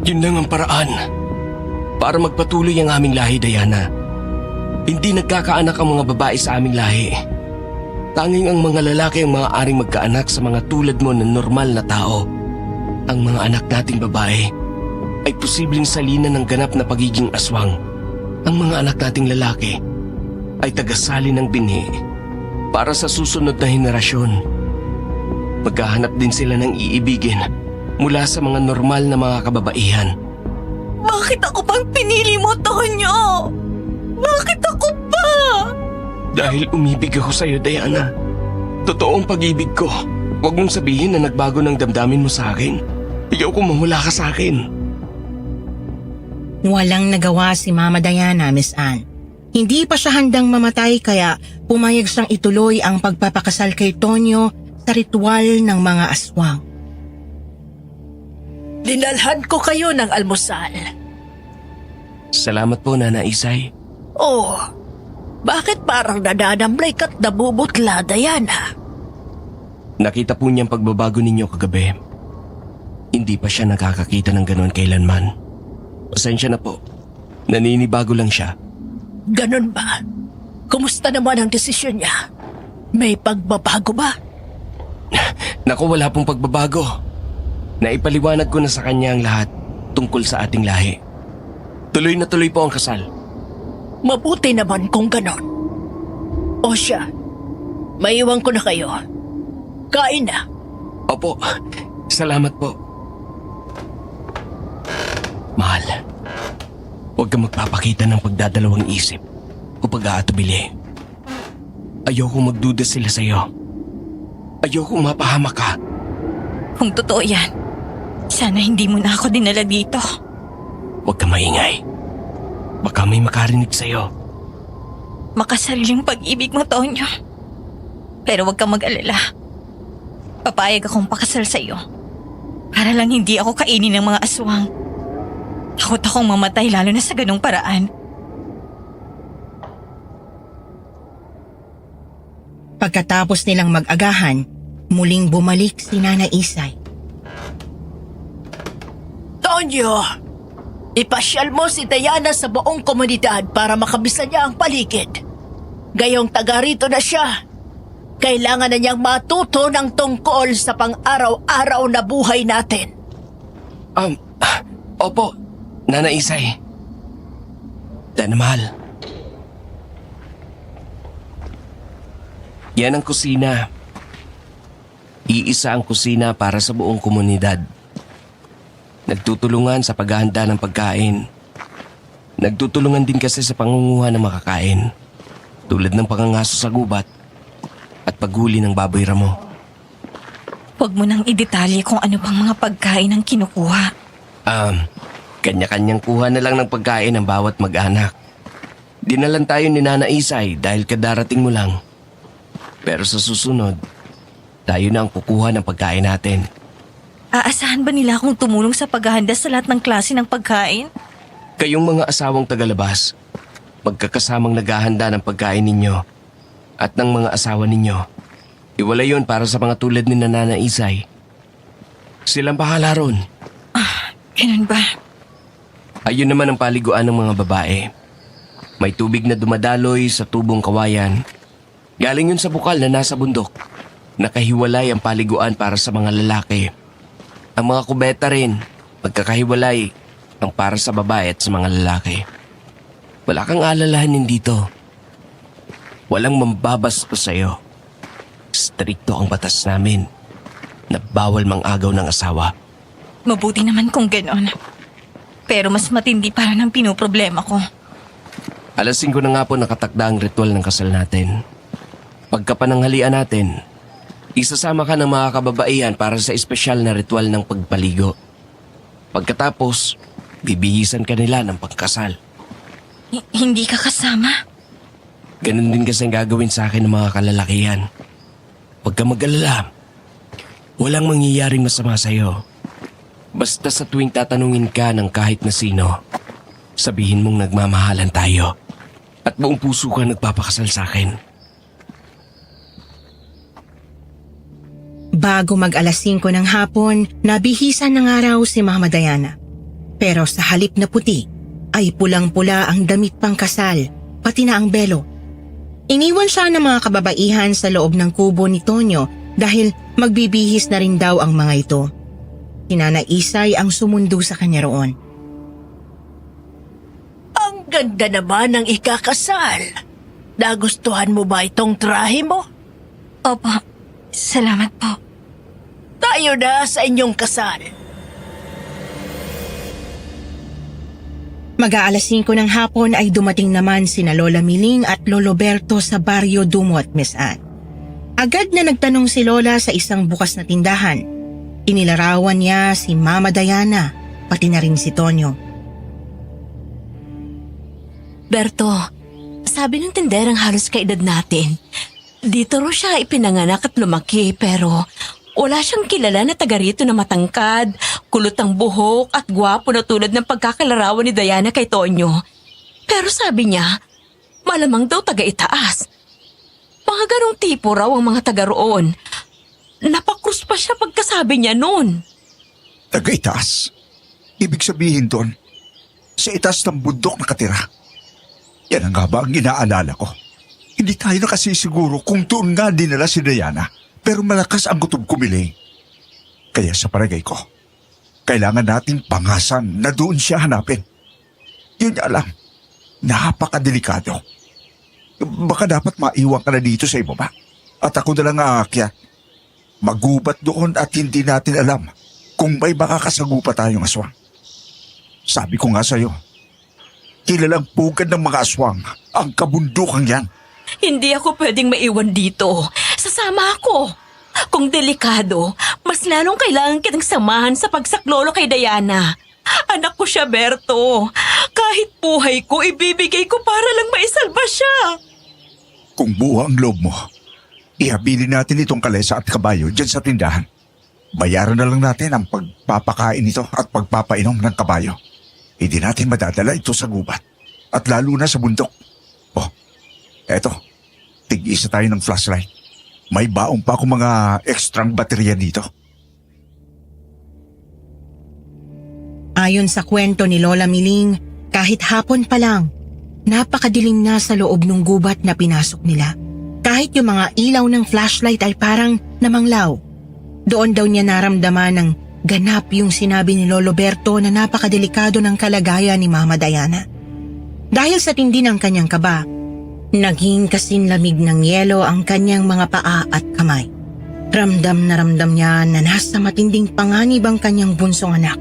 Speaker 6: Yun lang ang paraan para magpatuloy ang aming lahi, Diana. Hindi nagkakaanak ang mga babae sa aming lahi. Tanging ang mga lalaki ang maaaring magkaanak sa mga tulad mo na normal na tao. Ang mga anak nating babae ay posibleng salinan ng ganap na pagiging aswang. Ang mga anak nating lalaki ay tagasali ng binhi para sa susunod na henerasyon. Maghahanap din sila ng iibigin mula sa mga normal na mga kababaihan.
Speaker 2: Bakit ako pang pinili mo, Tonyo? Bakit ako pa?
Speaker 6: Dahil umibig ako sa iyo, Diana. Totoong pag-ibig ko. Huwag mong sabihin na nagbago ng damdamin mo sa akin. Ayaw kong mawala ka sa akin.
Speaker 5: Walang nagawa si Mama Diana, Miss Anne. Hindi pa siya handang mamatay kaya pumayag siyang ituloy ang pagpapakasal kay Tonyo sa ritual ng mga aswang.
Speaker 9: Dinalhan ko kayo ng almusal.
Speaker 6: Salamat po, Nana Isay.
Speaker 9: Oh, bakit parang nadadamlay ka't nabubutla, Diana?
Speaker 6: Nakita po niyang pagbabago ninyo kagabi. Hindi pa siya nakakakita ng ganon kailanman. Pasensya na po. Naninibago lang siya.
Speaker 9: Ganon ba? Kumusta naman ang desisyon niya? May pagbabago ba?
Speaker 6: Naku, wala pong pagbabago. Naipaliwanag ko na sa kanya ang lahat tungkol sa ating lahi. Tuloy na tuloy po ang kasal.
Speaker 9: Mabuti naman kung ganon. O siya, maiwan ko na kayo. Kain na.
Speaker 6: Opo, salamat po. Mahal, huwag kang magpapakita ng pagdadalawang isip o pag-aatubili. Ayoko magduda sila sa'yo. Ayoko mapahamak ka.
Speaker 2: Kung totoo yan, sana hindi mo na ako dinala dito.
Speaker 6: Huwag kang maingay. Baka may makarinig sa'yo.
Speaker 2: Makasariling pag-ibig mo, Tonyo. Pero huwag kang mag-alala. Papayag akong pakasal sa'yo. Para lang hindi ako kainin ng mga aswang. Takot akong mamatay lalo na sa ganong paraan.
Speaker 5: Pagkatapos nilang mag-agahan, muling bumalik si Nana Isay.
Speaker 9: Tonyo, ipasyal mo si Diana sa buong komunidad para makabisan niya ang paligid. Gayong taga rito na siya. Kailangan na niyang matuto ng tungkol sa pang-araw-araw na buhay natin.
Speaker 6: Opo, Nana Isay. Dana mahal. Yan ang kusina. Iisa ang kusina para sa buong komunidad. Nagtutulungan sa paghahanda ng pagkain. Nagtutulungan din kasi sa pangunguha ng makakain. Tulad ng pangangaso sa gubat at paghuli ng baboy ramo.
Speaker 2: Huwag mo nang idetalye kung ano pang mga pagkain ang kinukuha.
Speaker 6: Kanya-kanyang kuha na lang ng pagkain ng bawat mag-anak. Dinalan tayo ni Nana Isay dahil kadarating mo lang. Pero sa susunod, tayo na ang kukuha ng pagkain natin.
Speaker 2: Aasahan ba nila akong tumulong sa paghahanda sa lahat ng klase ng pagkain?
Speaker 6: Kayong mga asawang tagalabas, magkakasamang naghahanda ng pagkain ninyo at ng mga asawa ninyo. Iwala yon para sa mga tulad ni Nana Isay. Silang bahala ron.
Speaker 2: Ganun ba?
Speaker 6: Ayun naman ang paliguan ng mga babae. May tubig na dumadaloy sa tubong kawayan. Galing yun sa bukal na nasa bundok. Nakahiwalay ang paliguan para sa mga lalaki. Ang mga kubeta rin, magkakahiwalay ang para sa babae at sa mga lalaki. Wala kang alalahanin dito. Walang mambabastos sa'yo. Strikto ang batas namin na bawal mang-agaw ng asawa.
Speaker 2: Mabuti naman kung gano'n. Pero mas matindi para ng pinoproblema ko.
Speaker 6: Alas 5 na nga po nakatakda ang ritual ng kasal natin. Pagkapananghalian natin, isasama ka ng mga kababaihan para sa espesyal na ritual ng pagpaligo. Pagkatapos, bibihisan ka nila ng pagkasal.
Speaker 2: Hindi ka kasama?
Speaker 6: Ganun din kasi ang gagawin sa akin ng mga kalalakihan. Huwag ka mag-alala. Walang mangyayaring masama sa'yo. Basta sa tuwing tatanungin ka ng kahit na sino, sabihin mong nagmamahalan tayo at buong puso ka nagpapakasal sa akin.
Speaker 5: Bago mag-alas 5 ng hapon, nabihisan ng araw si Mama Diana. Pero sa halip na puti, ay pulang-pula ang damit pang kasal, pati na ang belo. Iniwan siya ng mga kababaihan sa loob ng kubo ni Tonyo dahil magbibihis na rin daw ang mga ito. Si Nana Isay ang sumundo sa kanya roon.
Speaker 9: Ang ganda naman ng ikakasal. Nagustuhan mo ba itong trahe mo?
Speaker 2: Opo, salamat po.
Speaker 9: Tayo na sa inyong kasal.
Speaker 5: Mag-aalas 5 ng hapon ay dumating naman sina Lola Miling at Lolo Berto sa baryo Dumo at Miss Ann. Agad na nagtanong si Lola sa isang bukas na tindahan. Inilarawan niya si Mama Diana, pati na rin si Tonyo.
Speaker 7: Berto, sabi ng tinderang halos kaedad natin, dito ro siya ipinanganak at lumaki pero wala siyang kilala na taga rito na matangkad, kulot ang buhok at gwapo na tulad ng pagkakalarawan ni Diana kay Tonyo. Pero sabi niya, malamang daw taga Itaas. Mga ganong tipo raw ang mga taga roon. Napakrus pa siya pagkasabi niya noon.
Speaker 8: Taga-itaas. Ibig sabihin doon, sa itaas ng bundok nakatira. Yan ang nga ba ang inaalala ko? Hindi tayo nakasisiguro kung doon nga dinala si Diana, pero malakas ang gutom kumili. Kaya sa palagay ko, kailangan nating pangasan na doon siya hanapin. Yun niya lang, napakadelikado. Baka dapat maiwan ka na dito sa ibaba. At ako na lang aakyat. Magubat doon at hindi natin alam kung may makakasagupa tayong aswang. Sabi ko nga sa'yo, kilalang pugad ng mga aswang ang kabundukang yan.
Speaker 7: Hindi ako pwedeng maiwan dito. Sasama ako. Kung delikado, mas lalong kailangan kitang samahan sa pagsaklolo kay Diana. Anak ko siya, Berto. Kahit buhay ko, ibibigay ko para lang maisalba siya.
Speaker 8: Kung buha ang loob mo, ihabilin natin itong kalesa at kabayo dyan sa tindahan. Bayaran na lang natin ang pagpapakain nito at pagpapainom ng kabayo. Hindi natin madadala ito sa gubat at lalo na sa bundok. Oh, eto, tig-isa tayo ng flashlight. May baong pa akong mga ekstrang baterya dito.
Speaker 5: Ayon sa kwento ni Lola Miling, kahit hapon pa lang, napakadilim na sa loob ng gubat na pinasok nila. Kahit yung mga ilaw ng flashlight ay parang namanglaw. Doon daw niya naramdaman ng ganap yung sinabi ni Lolo Berto na napakadelikado ng kalagayan ni Mama Diana. Dahil sa tindi ng kanyang kaba, naging kasinlamig ng yelo ang kanyang mga paa at kamay. Ramdam na ramdam niya na nasa matinding panganib ang kanyang bunsong anak.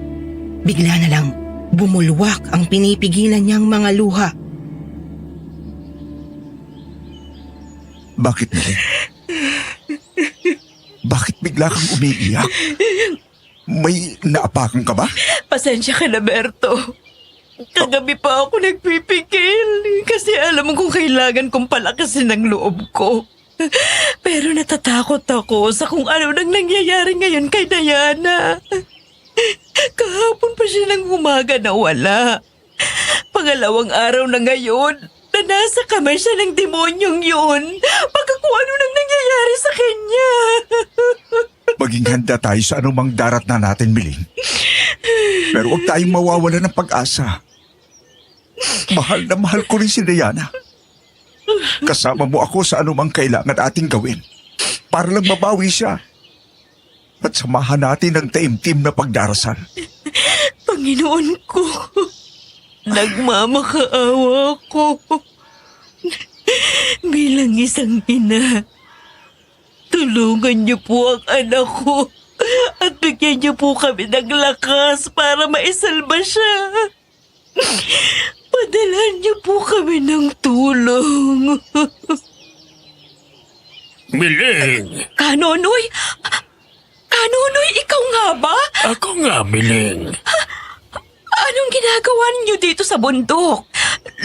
Speaker 5: Bigla na lang bumulwak ang pinipigilan niyang mga luha.
Speaker 8: Bakit, Miling? Bakit bigla kang umiiyak? May naapakan ka ba?
Speaker 7: Pasensya ka na, Berto. Kagabi pa ako nagpipigil kasi alam kong kailangan kong palakasin ang loob ko. Pero natatakot ako sa kung ano nang nangyayari ngayon kay Diana. Kahapon pa siya ng umaga nawala. Pangalawang araw na ngayon na nasa kamay siya ng demonyong yun. Pagka kung ano nang nangyayari sa kanya.
Speaker 8: Maging handa tayo sa anumang darat na natin, Miling. Pero huwag tayong mawawala ng pag-asa. Mahal na mahal ko rin si Diana. Kasama mo ako sa anumang kailangan ating gawin para lang mabawi siya. At samahan natin ang taimtim na pagdarasal.
Speaker 7: Panginoon ko, nagmamakaawa ko. Bilang isang ina, tulungan niyo po ang anak ko at bigyan niyo po kami ng lakas para maisalba siya. Padalhan niyo po kami ng tulong.
Speaker 3: Miling!
Speaker 7: Kanonoy? Kanonoy, ikaw nga ba?
Speaker 3: Ako nga, Miling.
Speaker 7: Anong ginagawa niyo dito sa bundok?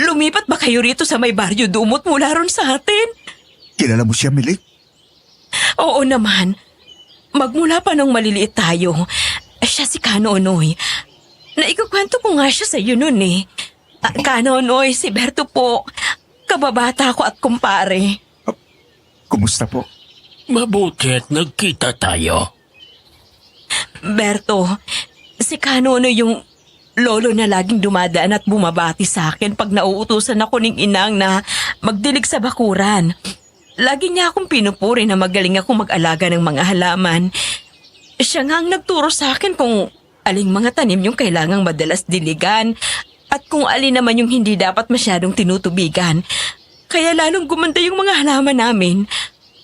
Speaker 7: Lumipat ba kayo rito sa may baryo dumot mula ron sa atin?
Speaker 8: Kilala mo siya, Miling?
Speaker 7: Oo naman. Magmula pa nung maliliit tayo, siya si Kanonoy. Naikukwento ko nga siya sa iyo nun eh. Kanonoy, si Berto po. Kababata ko at kumpare.
Speaker 8: Kumusta po?
Speaker 3: Mabuti at nagkita tayo.
Speaker 7: Berto, si Kanonoy yung lolo na laging dumadaan at bumabati sa akin pag nauutusan ako ng inang na magdilig sa bakuran. Lagi niya akong pinupuri na magaling akong mag-alaga ng mga halaman. Siya nga ang nagturo sa akin kung aling mga tanim yung kailangang madalas diligan at kung alin naman yung hindi dapat masyadong tinutubigan. Kaya lalong gumanda yung mga halaman namin.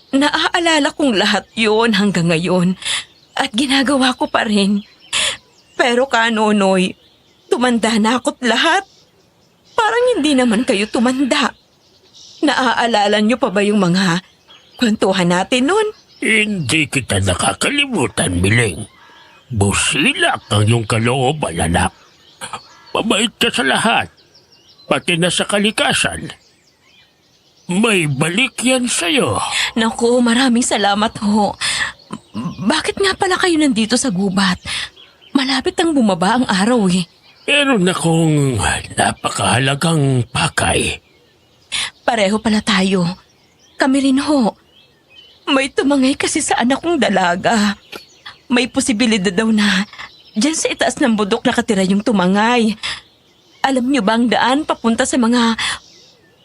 Speaker 7: Naaalala kong lahat yon hanggang ngayon at ginagawa ko pa rin. Pero Kanonoy, tumanda na ako't lahat. Parang hindi naman kayo tumanda. Naaalala niyo pa ba yung mga kwentuhan natin nun?
Speaker 3: Hindi kita nakakalimutan, Miling. Busilak ang iyong kalooban, anak. Mabait ka sa lahat, pati na sa kalikasan. May balik yan sa'yo.
Speaker 7: Naku, maraming salamat ho. Bakit nga pala kayo nandito sa gubat? Malapit ang bumaba ang araw eh.
Speaker 3: Meron akong napakahalagang pakay.
Speaker 7: Pareho pala tayo. Kami rin ho. May tumangay kasi sa anak kong dalaga. May posibilidad daw na dyan sa itaas ng bundok nakatira yung tumangay. Alam niyo ba ang daan papunta sa mga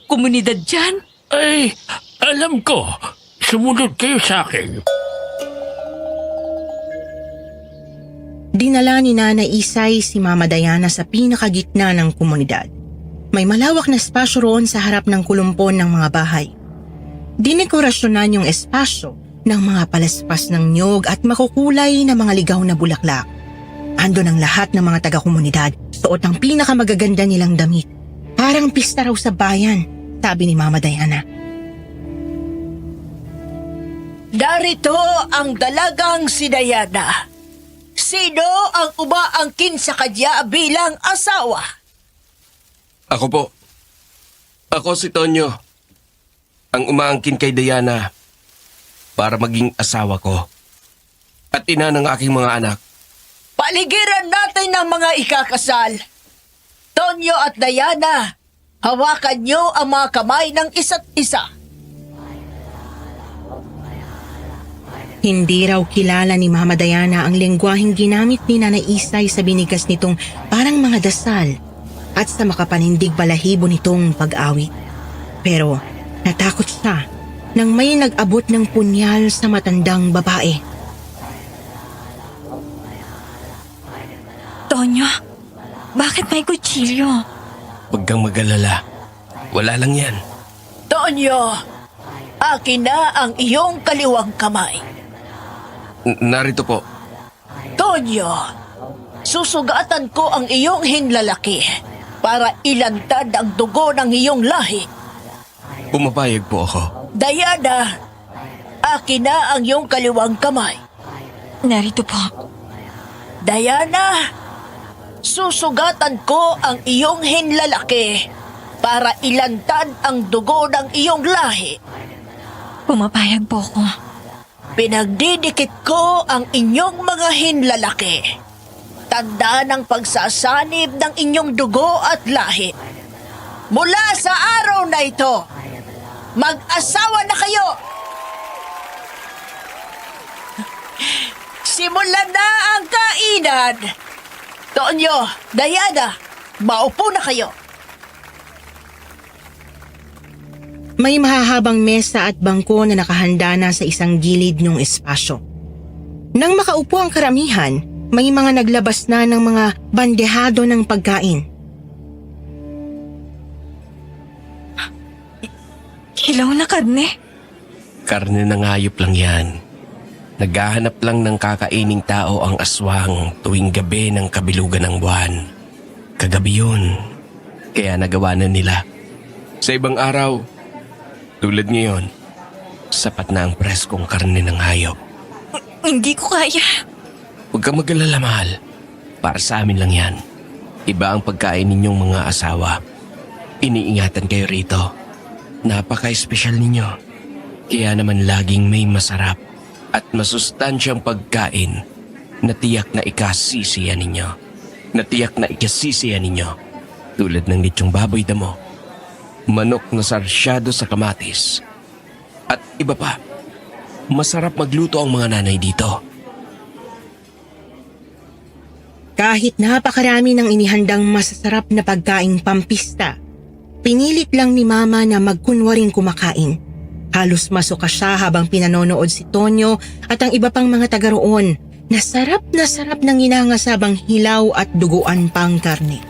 Speaker 7: komunidad dyan?
Speaker 3: Ay, alam ko. Sumunod kayo sa akin.
Speaker 5: Dinala ni Nana Isay si Mama Diana sa pinakagitna ng komunidad. May malawak na espasyo roon sa harap ng kulumpon ng mga bahay. Dinekorasyonan yung espasyo ng mga palaspas ng niyog at makukulay na mga ligaw na bulaklak. Andon ang lahat ng mga taga-komunidad, suot ang pinakamagaganda nilang damit. Parang pista raw sa bayan, sabi ni Mama Diana.
Speaker 9: Darito ang dalagang si Diana. Sino ang umaangkin sa kanya bilang asawa?
Speaker 6: Ako po. Ako si Tonyo. Ang umaangkin kay Diana para maging asawa ko at ina ng aking mga anak.
Speaker 9: Paligiran natin ng mga ikakasal. Tonyo at Diana, hawakan niyo ang mga kamay ng isa't isa.
Speaker 5: Hindi raw kilala ni Mama Diana ang lengguaheng ginamit ni Nana Isay sa binigas nitong parang mga dasal at sa makapanindig balahibo nitong pag-awit. Pero natakot siya nang may nag-abot ng punyal sa matandang babae.
Speaker 2: Tonyo, bakit may kutsilyo?
Speaker 6: Huwag kang mag-alala. Wala lang yan.
Speaker 9: Tonyo, akin na ang iyong kaliwang kamay.
Speaker 6: Narito po.
Speaker 9: Tonyo, susugatan ko ang iyong hinlalaki para ilantad ang dugo ng iyong lahi.
Speaker 6: Pumapayag po ako.
Speaker 9: Diana, akin na ang iyong kaliwang kamay.
Speaker 2: Narito po.
Speaker 9: Diana, susugatan ko ang iyong hinlalaki para ilantad ang dugo ng iyong lahi.
Speaker 2: Pumapayag po ako.
Speaker 9: Pinagdidikit ko ang inyong mga hinlalaki. Tanda ng pagsasanib ng inyong dugo at lahi. Mula sa araw na ito, mag-asawa na kayo! Simulan na ang kainan! Tonyo, Diana, maupo na kayo.
Speaker 5: May mahahabang mesa at bangko na nakahanda na sa isang gilid ng espasyo. Nang makaupo ang karamihan, may mga naglabas na ng mga bandehado ng pagkain.
Speaker 2: Hilaw na karne.
Speaker 6: Karne ng hayop lang yan. Naghahanap lang ng kakaining tao ang aswang tuwing gabi ng kabilugan ng buwan. Kagabi yun, kaya nagawa na nila. Sa ibang araw, tulad ngayon, sapat na ang preskong karne ng hayop.
Speaker 2: Hindi ko kaya.
Speaker 6: Huwag kang mag-alala, mahal. Para sa amin lang yan. Iba ang pagkain ninyong mga asawa. Iniingatan kayo rito. Napaka-espesyal ninyo. Kaya naman laging may masarap at masustansyang pagkain na tiyak na ikasisiyan ninyo. Tulad ng litsong baboy damo, manok na sarsyado sa kamatis, at iba pa. Masarap magluto ang mga nanay dito.
Speaker 5: Kahit napakarami ng inihandang masasarap na pagkaing pampista, pinilit lang ni Mama na magkunwaring kumakain. Halos masuka siya habang pinanonood si Tonyo at ang iba pang mga taga roon na sarap ng inangasabang hilaw at duguan pang karne.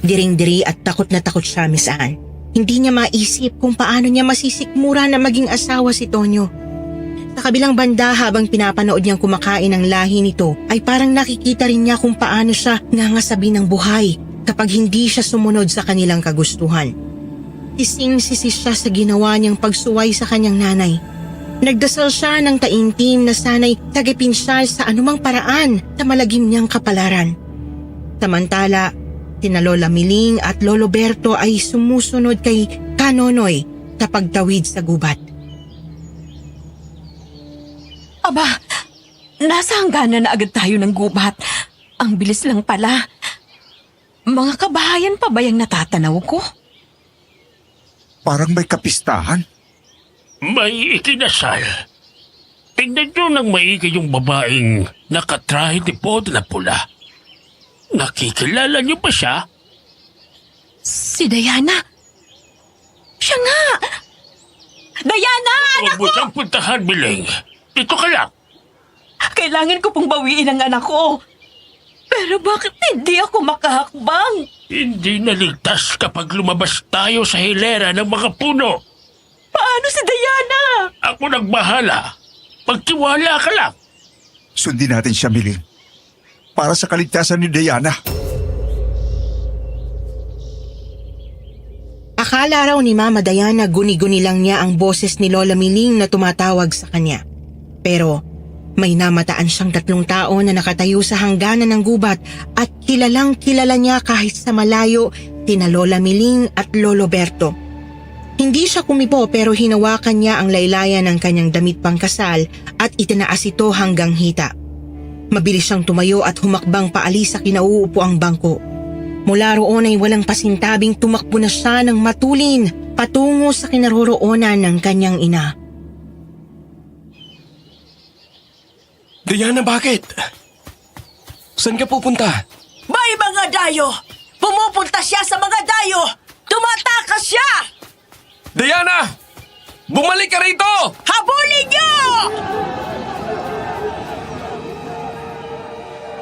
Speaker 5: Diring-diri at takot na takot siya, Miss Anne. Hindi niya maisip kung paano niya masisikmura na maging asawa si Tonyo. Sa kabilang banda habang pinapanood niyang kumakain ang lahi nito ay parang nakikita rin niya kung paano siya nangasabi ng buhay kapag hindi siya sumunod sa kanilang kagustuhan. Sising-sisi siya sa ginawa niyang pagsuway sa kanyang nanay. Nagdasal siya ng taimtim na sana'y sagipin siya sa anumang paraan sa malagim niyang kapalaran. Samantala, sina Lola Miling at Lolo Berto ay sumusunod kay Kanonoy sa pagtawid sa gubat.
Speaker 7: Aba, nasa hangganan na agad tayo ng gubat. Ang bilis lang pala. Mga kabahayan pa ba yung natatanaw ko?
Speaker 8: Parang may kapistahan.
Speaker 3: May ikinasal. Tingnan nyo ng maigi yung babaeng nakatrahe ni pod na pula. Nakikilala niyo ba siya?
Speaker 7: Si Diana. Siya nga! Diana!
Speaker 3: Huwag mo siyang puntahan, Miling. Dito ka lang.
Speaker 7: Kailangan ko pong bawiin ang anak ko. Pero bakit hindi ako makahakbang?
Speaker 3: Hindi naligtas kapag lumabas tayo sa hilera ng mga puno.
Speaker 7: Paano si Diana?
Speaker 3: Ako nagbahala. Magtiwala ka lang.
Speaker 8: Sundin natin siya, Miling. Para sa kaligtasan ni Diana.
Speaker 5: Akala raw ni Mama Diana guni-guni lang niya ang boses ni Lola Miling na tumatawag sa kanya. Pero may namataan siyang 3 tao na nakatayo sa hangganan ng gubat at kilalang kilala niya kahit sa malayo tina Lola Miling at Lolo Berto. Hindi siya kumipo pero hinawakan niya ang laylayan ng kanyang damit pangkasal at itinaas ito hanggang hita. Mabilis siyang tumayo at humakbang paalis sa kinauupo ang bangko. Mula roon ay walang pasintabing tumakbo na siya ng matulin patungo sa kinaroroonan ng kanyang ina.
Speaker 6: Diana, bakit? Saan ka pupunta?
Speaker 9: May mga dayo! Pumupunta siya sa mga dayo! Tumatakas siya!
Speaker 6: Diana! Bumalik ka rito!
Speaker 9: Habulin niyo!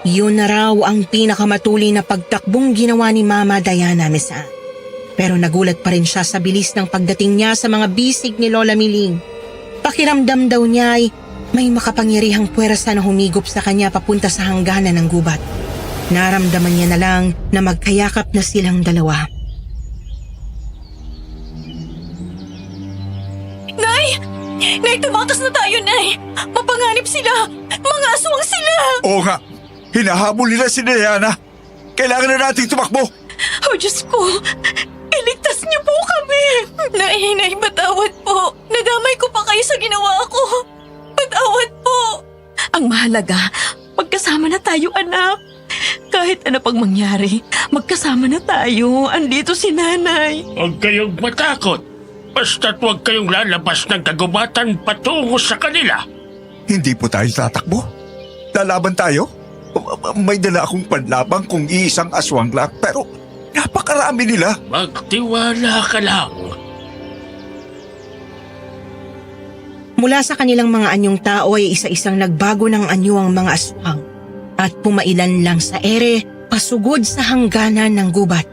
Speaker 5: Yun na raw ang pinakamatuli na pagtakbong ginawa ni Mama Diana, Miss Anne. Pero nagulat pa rin siya sa bilis ng pagdating niya sa mga bisig ni Lola Miling. Pakiramdam daw niya ay may makapangyarihang puwersa na humigop sa kanya papunta sa hangganan ng gubat. Naramdaman niya na lang na magkayakap na silang dalawa.
Speaker 2: Nay! Nay, tumakas na tayo, Nay! Mapanganib sila! Mga aswang sila!
Speaker 8: Oo nga, hinahabol nila si Diana. Kailangan na nating tumakbo.
Speaker 2: Oh, Diyos ko! Iligtas niyo po kami! Nay, patawad po! Nadamay ko pa kayo sa ginawa ko! Patawad po!
Speaker 7: Ang mahalaga, magkasama na tayo, anak. Kahit ano pang mangyari, magkasama na tayo. Andito si nanay.
Speaker 3: Huwag kayong matakot. Basta't huwag kayong lalabas ng kagubatan patungo sa kanila.
Speaker 8: Hindi po tayo tatakbo. Lalaban tayo. May dala akong panlabang kung iisang aswang lang, pero napakarami nila.
Speaker 3: Magtiwala ka lang.
Speaker 5: Mula sa kanilang mga anyong tao ay isa-isang nagbago ng anyo ang mga aswang at pumailan lang sa ere pasugod sa hangganan ng gubat.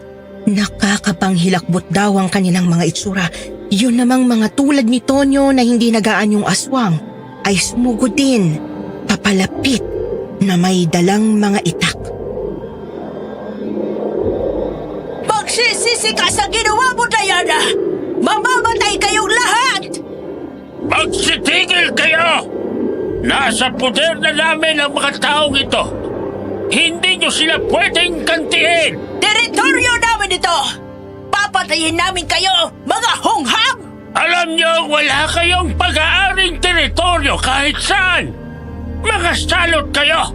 Speaker 5: Nakakapanghilakbot daw ang kanilang mga itsura. Yun namang mga tulad ni Tonyo na hindi nagaanyong aswang ay sumugod din, papalapit na may dalang mga itak.
Speaker 9: Magsisisi ka sa ginawa mo, Diana! Mamamatay kayong lahat!
Speaker 3: Magsitigil kayo! Nasa poder na namin ang mga taong ito. Hindi nyo sila pwedeng kantihin!
Speaker 9: Teritoryo namin ito! Papatayin namin kayo, mga hongham!
Speaker 3: Alam nyo, wala kayong pag-aaring teritoryo kahit saan! Mga salot kayo!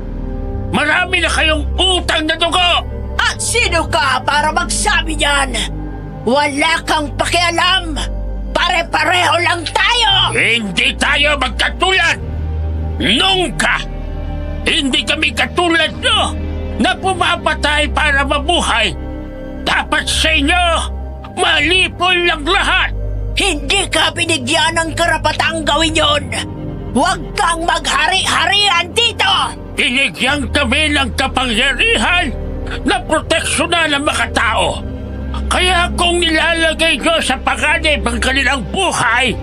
Speaker 3: Marami na kayong utang na dugo!
Speaker 9: At sino ka para magsabi niyan? Wala kang pakialam! Pare-pareho lang tayo!
Speaker 3: Hindi tayo magkatulad! Nungka! Hindi kami katulad nyo na pumapatay para mabuhay! Dapat sa inyo, malipol lang lahat!
Speaker 9: Hindi ka binigyan ng karapatang gawin yon! Huwag kang maghari-harian dito!
Speaker 3: Binigyan kami ng kapangyarihan na proteksyonan ang mga tao. Kaya kung nilalagay nyo sa panganib ang kanilang buhay,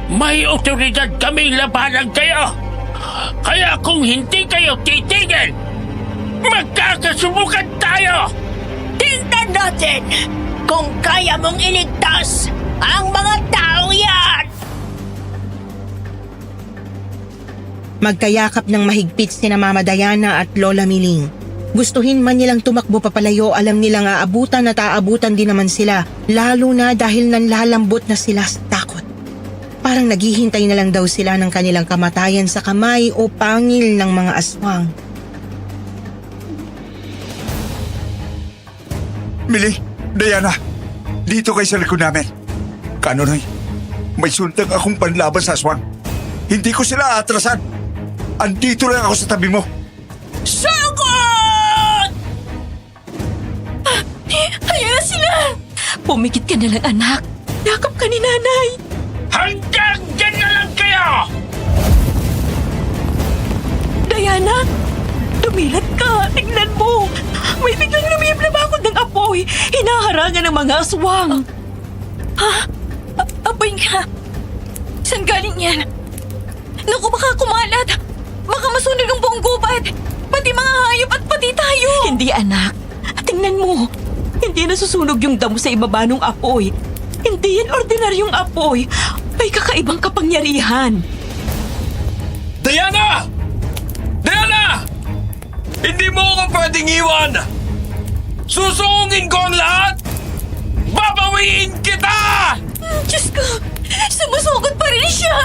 Speaker 3: may otoridad kaming labanan kayo. Kaya kung hindi kayo titigil, magkakasubukan tayo!
Speaker 9: Tingnan natin kung kaya mong iligtas ang mga taong yan!
Speaker 5: Magkayakap ng mahigpit sina Mama Diana at Lola Miling. Gustuhin man nilang tumakbo papalayo, alam nilang aabutan at aabutan din naman sila, lalo na dahil nanlalambot na sila sa takot. Parang naghihintay na lang daw sila ng kanilang kamatayan sa kamay o pangil ng mga aswang.
Speaker 8: Mili, Diana, dito kayo sa likod namin. Kanonoy, may suntag akong panlaban sa aswang. Hindi ko sila atrasan. Andito lang ako sa tabi mo.
Speaker 9: Sagot!
Speaker 7: Ayan na sila! Pumikit ka na lang, anak. Yakap ka ni nanay.
Speaker 3: Hanggang dyan na lang kayo!
Speaker 7: Diana, dumilat ka. Tingnan mo. May biglang lumiyab-labakod ng apoy. Hinaharangan ng mga aswang.
Speaker 2: Apoy nga! Saan galing yan? Naku, baka kumalat! Baka masunog ang buong gubat! Pati mga hayop at pati tayo!
Speaker 7: Hindi, anak. Tingnan mo. Hindi nasusunog yung damo sa ibaba ng apoy. Hindi yan ordinaryong apoy. May kakaibang kapangyarihan.
Speaker 6: Diana! Diana! Hindi mo ako pwedeng iwan! Susungin ko ang lahat! Babawiin kita!
Speaker 2: Diyos ko! Sumusugod pa rin siya!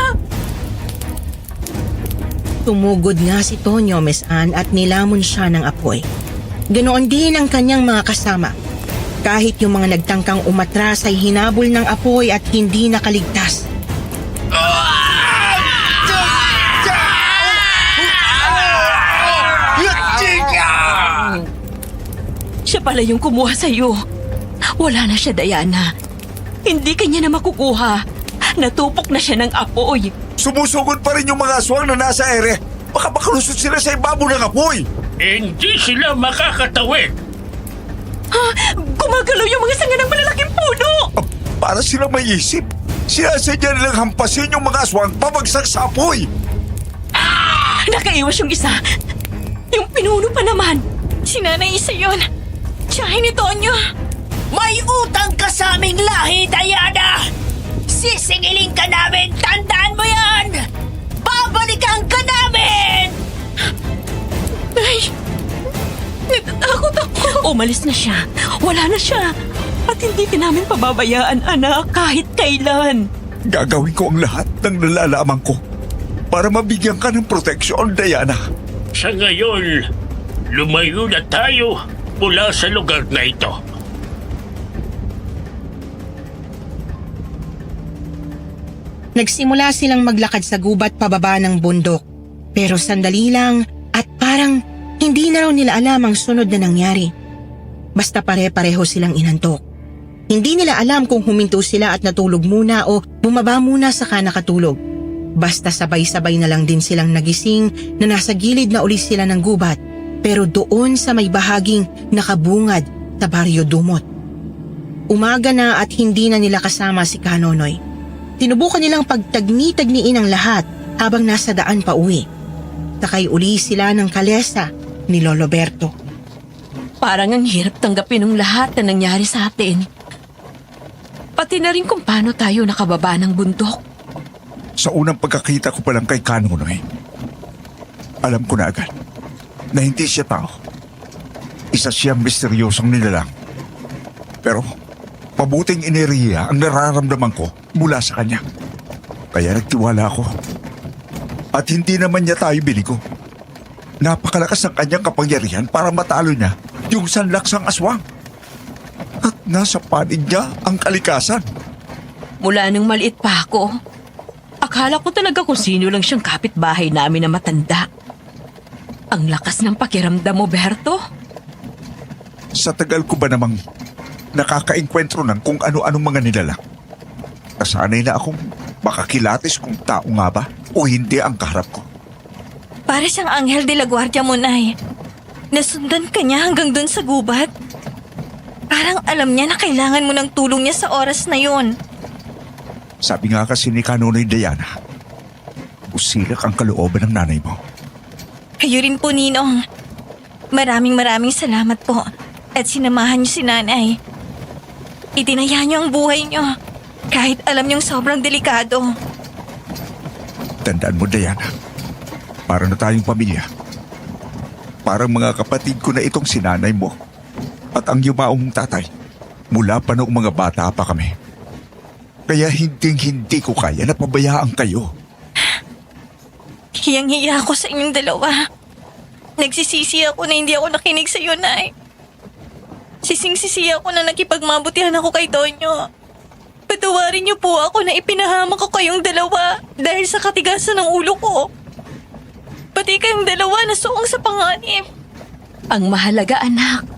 Speaker 5: Tumugod nga si Tonyo, Miss Anne, at nilamon siya ng apoy. Ganoon din ang kanyang mga kasama. Kahit yung mga nagtangkang umatras ay hinabol ng apoy at hindi nakaligtas.
Speaker 7: Siya pala yung kumuha sa'yo. Wala na siya, Diana. Hindi kanya na makukuha. Natupok na siya ng apoy.
Speaker 8: Sumusugod pa rin yung mga aswang na nasa ere. Baka makalusot sila sa ibabaw ng apoy.
Speaker 10: Hindi sila makakatawid.
Speaker 7: Gumagalaw yung mga sanga ng malalaking puno.
Speaker 8: Para silang may isip. Sinasadya nilang hampasin yung mga aswang pabagsak sa apoy.
Speaker 7: Nakaiwas yung isa. Yung pinuno pa naman.
Speaker 2: Si Nanay Isa yun. Tiyahin ni Tonyo.
Speaker 9: May utang ka sa aming lahi, Diana! Sisingiling ka namin! Tandaan mo yan! Babalikan ka namin!
Speaker 7: Ay, natatakot ako. Umalis na siya. Wala na siya. At hindi ka namin pababayaan, anak, kahit kailan.
Speaker 8: Gagawin ko ang lahat ng nalalaman ko para mabigyan ka ng proteksyon, Diana.
Speaker 10: Sa ngayon, lumayo na tayo mula sa lugar na ito.
Speaker 5: Nagsimula silang maglakad sa gubat pababa ng bundok. Pero sandali lang at parang hindi na raw nila alam ang sunod na nangyari. Basta pare-pareho silang inantok. Hindi nila alam kung huminto sila at natulog muna o bumaba muna saka nakatulog. Basta sabay-sabay na lang din silang nagising na nasa gilid na uli sila ng gubat pero doon sa may bahaging nakabungad sa Baryo Dumot. Umaga na at hindi na nila kasama si Kanonoy. Sinubukan nilang pagtagni-tagniin ang lahat habang nasa daan pa uwi. Sakay uli sila ng kalesa ni Lolo Berto.
Speaker 7: Parang ang hirap tanggapin ng lahat na nangyari sa atin. Pati na rin kung paano tayo nakababa ng bundok.
Speaker 8: Sa unang pagkakita ko pa lang kay Kanonoy, alam ko na agad na hindi siya tao. Isa siyang misteryosong nilalang. Pero mabuting enerhiya ang nararamdaman ko mula sa kanya. Kaya nagtiwala ako. At hindi naman niya tayo binigo. Napakalakas ng kanyang kapangyarihan para matalo niya yung sanlaksang aswang. At nasa panig niya ang kalikasan.
Speaker 7: Mula nung maliit pa ako, akala ko talaga kung sino lang siyang kapitbahay namin na matanda. Ang lakas ng pakiramdam mo, Berto.
Speaker 8: Sa tagal ko ba namang nakakaengkwentro ng kung ano-anong mga nilalang? Nasanay na akong makakilatis kung tao nga ba o hindi ang kaharap ko.
Speaker 2: Para siyang Anghel de la Guardia mo, Nay. Nasundan ka niya hanggang dun sa gubat. Parang alam niya na kailangan mo ng tulong niya sa oras na yun.
Speaker 8: Sabi nga kasi ni Kanonoy Diana, usilak ang kalooban ng nanay mo.
Speaker 2: Kayo rin po, Ninong. Maraming salamat po. At sinamahan niyo si Nanay. Itinaya niyo ang buhay niyo. Kahit alam niyong sobrang delikado.
Speaker 8: Tandaan mo, Diana, para na tayong pamilya. Parang mga kapatid ko na itong sinanay mo at ang yumaong mong tatay mula pa noong mga bata pa kami. Kaya hindi ko kaya na pabayaan kayo.
Speaker 2: Hiyang-hiya ako sa inyong dalawa. Nagsisisi ako na hindi ako nakinig sa iyo, Nay. Sising-sisi ako na nakipagmabutihan ako kay Tonyo. Patawarin niyo po ako na ipinahamak ko kayong dalawa dahil sa katigasan ng ulo ko. Pati kayong dalawa nasuong sa panganib.
Speaker 7: Ang mahalaga, anak,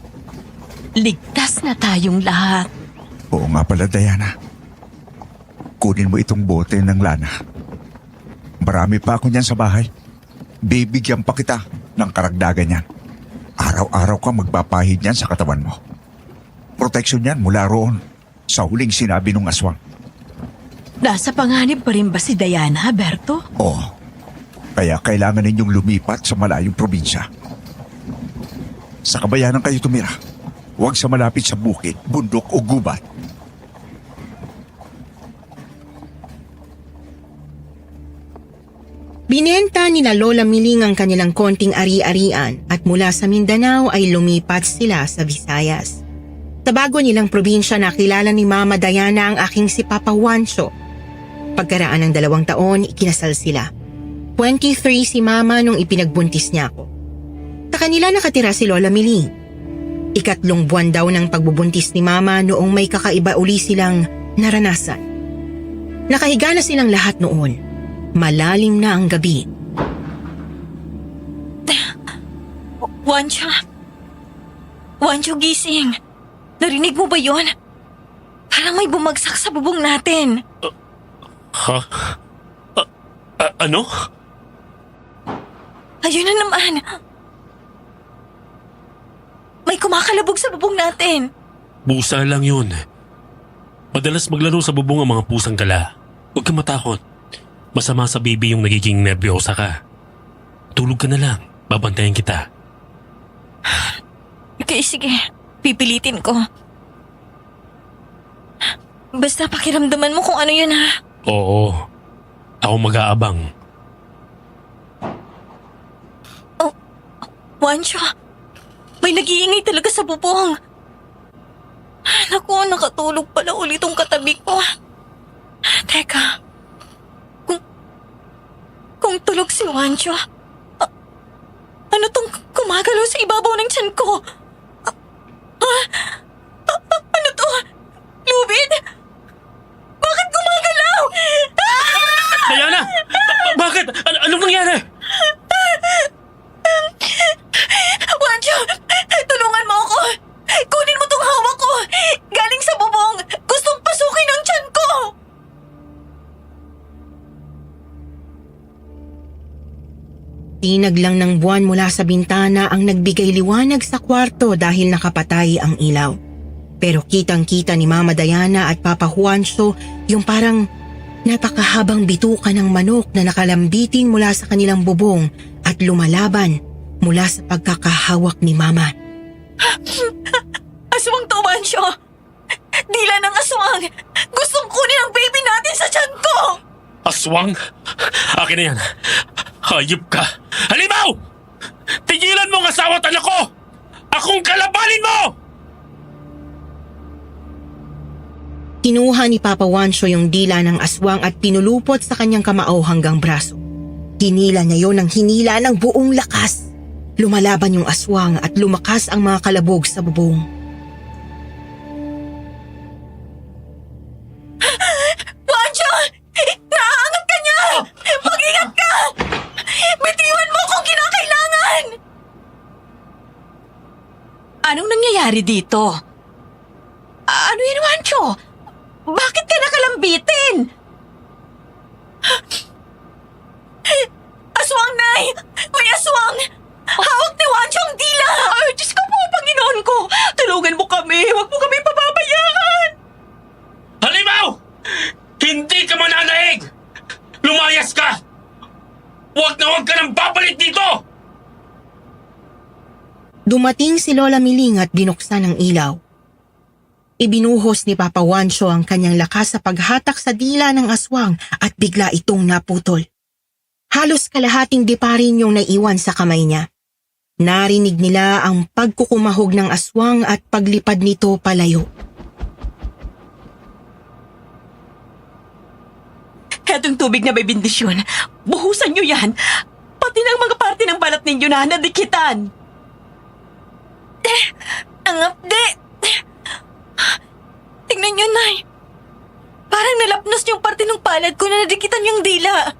Speaker 7: ligtas na tayong lahat.
Speaker 8: Oo nga pala, Diana. Kunin mo itong bote ng lana. Marami pa ako niyan sa bahay. Bibigyan pa kita ng karagdagan niyan. Araw-araw ka magpapahid niyan sa katawan mo. Proteksyon niyan mula roon sa huling sinabi ng aswang.
Speaker 7: Nasa panganib pa rin ba si Diana, Berto?
Speaker 8: Oo. Kaya kailangan ninyong lumipat sa malayong probinsya. Sa kabayanan kayo tumira. Huwag sa malapit sa bukid, bundok o gubat.
Speaker 5: Binenta ni na Lola Miling ang kanilang konting ari-arian at mula sa Mindanao ay lumipat sila sa Visayas. Sa bago nilang probinsya nakilala ni Mama Diana ang aking si Papa Juancho. Pagkaraan ng 2 taon, ikinasal sila. 23 si Mama nung ipinagbuntis niya ako. Sa kanila nakatira si Lola Miling. 3 buwan daw ng pagbubuntis ni Mama noong may kakaiba uli silang naranasan. Nakahiga na silang lahat noon. Malalim na ang gabi.
Speaker 2: Wancho, gising. Narinig mo ba yon? Parang may bumagsak sa bubong natin.
Speaker 3: Ha? Ano?
Speaker 2: Ayun na naman. May kumakalabog sa bubong natin.
Speaker 3: Pusa lang yun. Madalas maglaro sa bubong ang mga pusang gala. Huwag kang matakot. Masama sa baby yung nagiging nervyosa ka. Tulog ka na lang. Babantayan kita.
Speaker 2: Okay, sige. Pipilitin ko. Basta pakiramdaman mo kung ano yun, ha?
Speaker 3: Oo. Ako mag-aabang.
Speaker 2: Juancho, may nag-iingay talaga sa bubong. Naku, nakatulog pala ulit tong katabi ko. Teka, kung tulog si Juancho, ano tong gumagalaw sa ibabaw ng tiyan ko? Ano to? Lubid? Bakit gumagalaw?
Speaker 3: Diana! Bakit? Anong nangyari?
Speaker 2: Juancho, tulungan mo ako. Kunin mo tong hawak ko. Galing sa bubong. Gustong pasukin ang tiyan ko.
Speaker 5: Tinag lang ng buwan mula sa bintana ang nagbigay liwanag sa kwarto dahil nakapatay ang ilaw. Pero kitang-kita ni Mama Diana at Papa Juancho yung parang napakahabang bituka ng manok na nakalambitin mula sa kanilang bubong at lumalaban mula sa pagkakahawak ni Mama.
Speaker 2: Aswang to, Juancho. Dila ng aswang. Gustong kunin ang baby natin sa tiyan ko.
Speaker 3: Aswang? Akin na yan. Hayop ka. Halimaw! Tigilan mo ang asawa at anak ko! Akong kalabanin mo!
Speaker 5: Kinuha ni Papa Juancho yung dila ng aswang at pinulupot sa kanyang kamao hanggang braso. Hinila niya yon ng hinila ng buong lakas. Lumalaban yung aswang at lumakas ang mga kalabog sa bubong.
Speaker 2: Juancho! Naaangat ka niya! Mag-ingat ka! Bitiwan mo kung kinakailangan!
Speaker 7: Anong nangyayari dito? Ano yan, Juancho? Bakit ka nakalambitin?
Speaker 2: Aswang, Nay! May aswang! Hawak ni Juancho ang dila!
Speaker 7: Ay, Diyos ko po, Panginoon ko! Tulungan mo kami! Huwag mo kami pababayaan!
Speaker 3: Halimaw! Hindi ka mananaig! Lumayas ka! Huwag ka nang babalik dito!
Speaker 5: Dumating si Lola Miling at binuksan ang ilaw. Ibinuhos ni Papa Juancho ang kanyang lakas sa paghatak sa dila ng aswang at bigla itong naputol. Halos kalahating diparin yung naiwan sa kamay niya. Narinig nila ang pagkukumahog ng aswang at paglipad nito palayo.
Speaker 7: Etong tubig na may bendisyon. Buhusan niyo yan. Pati ng mga parte ng balat ninyo na nadikitan.
Speaker 2: Ang apde! Tingnan niyo, Nay. Parang nalapnos yung parte ng palad ko na nadikitan yung dila.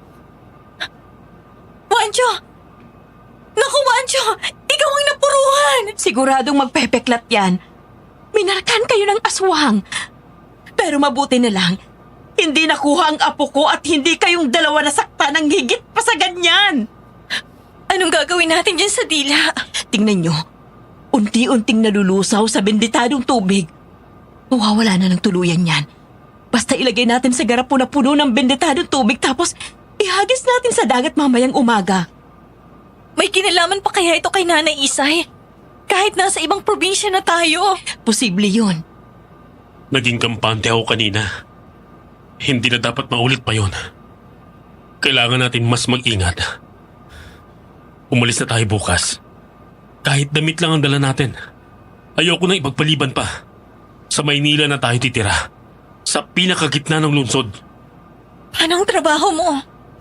Speaker 2: Juancho! Naku, Juancho! Ikaw ang napuruhan!
Speaker 7: Siguradong magpepeklat yan. Minarkan kayo ng aswang. Pero mabuti na lang, hindi nakuha ang apo ko at hindi kayong dalawa nasakta ng higit pa sa ganyan.
Speaker 2: Anong gagawin natin dyan sa dila?
Speaker 7: Tingnan nyo, unti-unting nalulusaw sa benditadong tubig. Mawawala na ng tuluyan yan. Basta ilagay natin sa garapo na puno ng benditadong tubig tapos ihagis natin sa dagat mamayang umaga.
Speaker 2: May kinalaman pa kaya ito kay Nanay Isay? Kahit nasa ibang probinsya na tayo.
Speaker 7: Posible yun.
Speaker 3: Naging kampante ako kanina. Hindi na dapat maulit pa yon. Kailangan natin mas mag-ingat. Umalis na tayo bukas. Kahit damit lang ang dala natin. Ayoko nang ipagpaliban pa. Sa Maynila na tayo titira. Sa pinakagitna ng lungsod.
Speaker 2: Anong trabaho mo?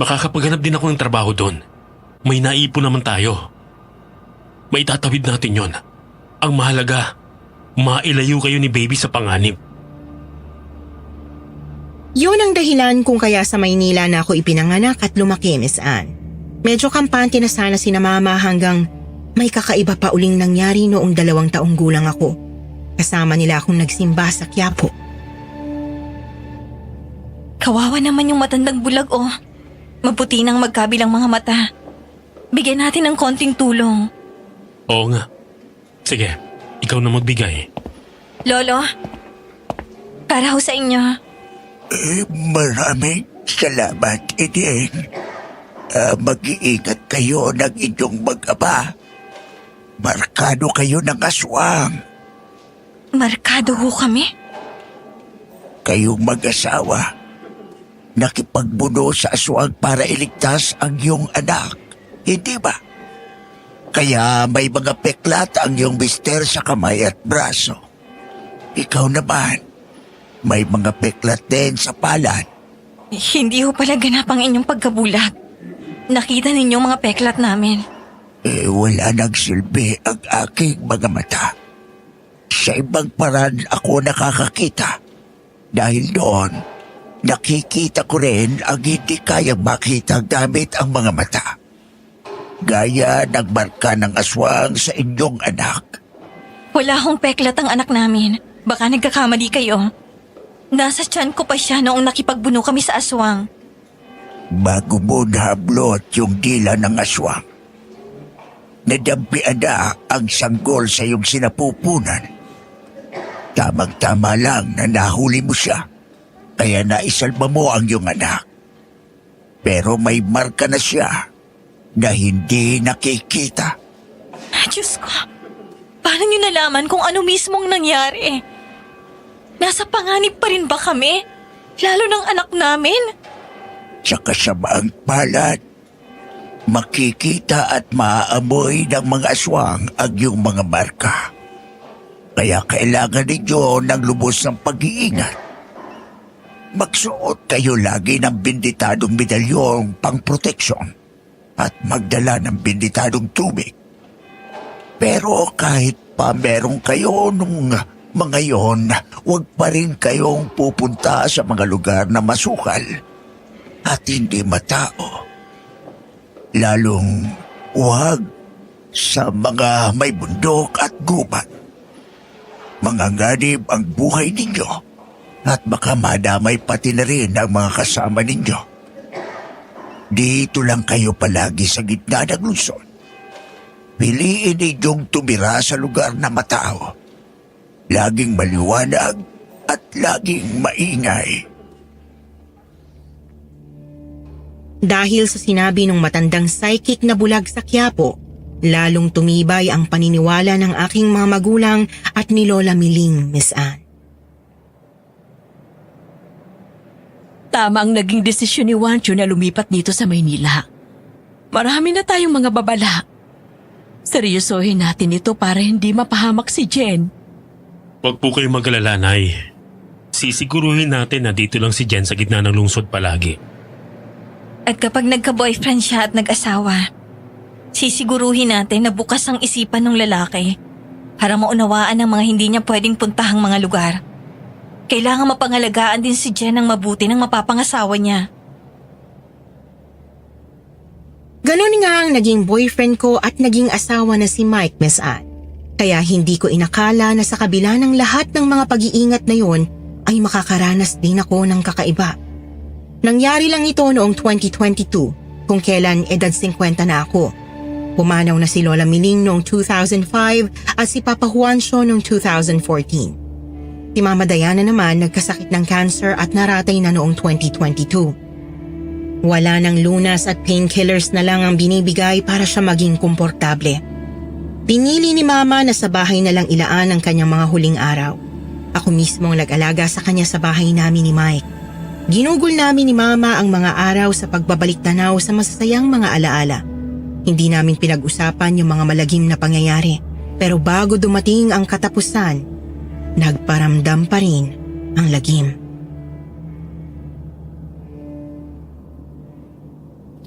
Speaker 3: Makakapaghanap din ako ng trabaho doon. May naipon naman tayo. May tatawid natin yon. Ang mahalaga, mailayo kayo ni baby sa panganib.
Speaker 5: Yun ang dahilan kung kaya sa Maynila na ako ipinanganak at lumaki, Miss Anne. Medyo kampante na sana sina Mama hanggang may kakaiba pa uling nangyari noong 2 taong gulang ako. Kasama nila akong nagsimba sa Quiapo.
Speaker 2: Kawawa naman yung matandang bulag oh. Mabuti nang magkabilang mga mata. Bigyan natin ng konting tulong.
Speaker 3: Oo nga. Sige, ikaw na magbigay.
Speaker 2: Lolo, para ho sa inyo.
Speaker 11: Maraming salamat, Eden. Mag-iingat kayo ng inyong mag-ama. Markado kayo ng aswang.
Speaker 2: Markado ho kami?
Speaker 11: Kayong mag-asawa. Nakipagbuno sa aswang para iligtas ang iyong anak. Hindi ba? Kaya may mga peklat ang iyong mister sa kamay at braso. Ikaw naman, may mga peklat din sa palad.
Speaker 2: Hindi ho pala ganap ang inyong pagkabulag. Nakita ninyong mga peklat namin.
Speaker 11: Wala nang silbi ang aking mga mata. Sa ibang paraan ako nakakakita. Dahil doon, nakikita ko rin ang hindi kayang makita gamit ang mga mata. Gaya ng marka ng aswang sa inyong anak.
Speaker 2: Wala hong peklat ang anak namin. Baka nagkakamali kayo. Nasa tiyan ko pa siya noong nakipagbuno kami sa aswang.
Speaker 11: Bago mo nahablot yung dila ng aswang, nadampian na ang sanggol sa iyong sinapupunan. Tamang-tama lang na nahuli mo siya, kaya naisalba mo ang iyong anak. Pero may marka na siya na hindi nakikita.
Speaker 2: Diyos ko, paano niyo nalaman kung ano mismong nangyari? Nasa panganib pa rin ba kami? Lalo ng anak namin?
Speaker 11: Sa kasamaang palad, makikita at maaamoy ng mga aswang ang iyong mga marka. Kaya kailangan ninyo ng lubos ng pag-iingat. Magsuot kayo lagi ng binditadong medalyong pang-proteksyon at magdala ng binditadong tubig. Pero kahit pa meron kayo nung mga yon, huwag pa rin kayong pupunta sa mga lugar na masukal at hindi matao. Lalong huwag sa mga may bundok at gubat. Manganganib ang buhay ninyo at baka madamay pati na rin ang mga kasama ninyo. Dito lang kayo palagi sa gitna ng lungsod. Piliin ninyong tumira sa lugar na matao. Laging maliwanag at laging maingay.
Speaker 5: Dahil sa sinabi ng matandang psychic na bulag sa Quiapo, lalong tumibay ang paniniwala ng aking mga magulang at ni Lola Miling, Miss Anne.
Speaker 7: Tama ang naging desisyon ni Wancho na lumipat dito sa Maynila. Marami na tayong mga babala. Seryosohin natin ito para hindi mapahamak si Jen.
Speaker 3: Huwag po kayong mag-alala, Nay. Sisiguruhin natin na dito lang si Jen sa gitna ng lungsod palagi.
Speaker 2: At kapag nagka-boyfriend siya at nag-asawa, sisiguruhin natin na bukas ang isipan ng lalaki para maunawaan ang mga hindi niya pwedeng puntahang mga lugar. Kailangan mapangalagaan din si Jen ng mabuti ng mapapangasawa niya.
Speaker 5: Ganon nga ang naging boyfriend ko at naging asawa na si Mike, Miss Anne. Kaya hindi ko inakala na sa kabila ng lahat ng mga pag-iingat na yon ay makakaranas din ako ng kakaiba. Nangyari lang ito noong 2022 kung kailan edad 50 na ako. Pumanaw na si Lola Miling noong 2005 at si Papa Juancho noong 2014. Si Mama Diana naman nagkasakit ng cancer at naratay na noong 2022. Wala nang lunas at painkillers na lang ang binibigay para siya maging komportable. Pinili ni Mama na sa bahay na lang ilaan ang kanyang mga huling araw. Ako mismo ang nag-alaga sa kanya sa bahay namin ni Mike. Ginugol namin ni Mama ang mga araw sa pagbabalik tanaw sa masasayang mga alaala. Hindi namin pinag-usapan yung mga malagim na pangyayari. Pero bago dumating ang katapusan, nagparamdam pa rin ang lagim.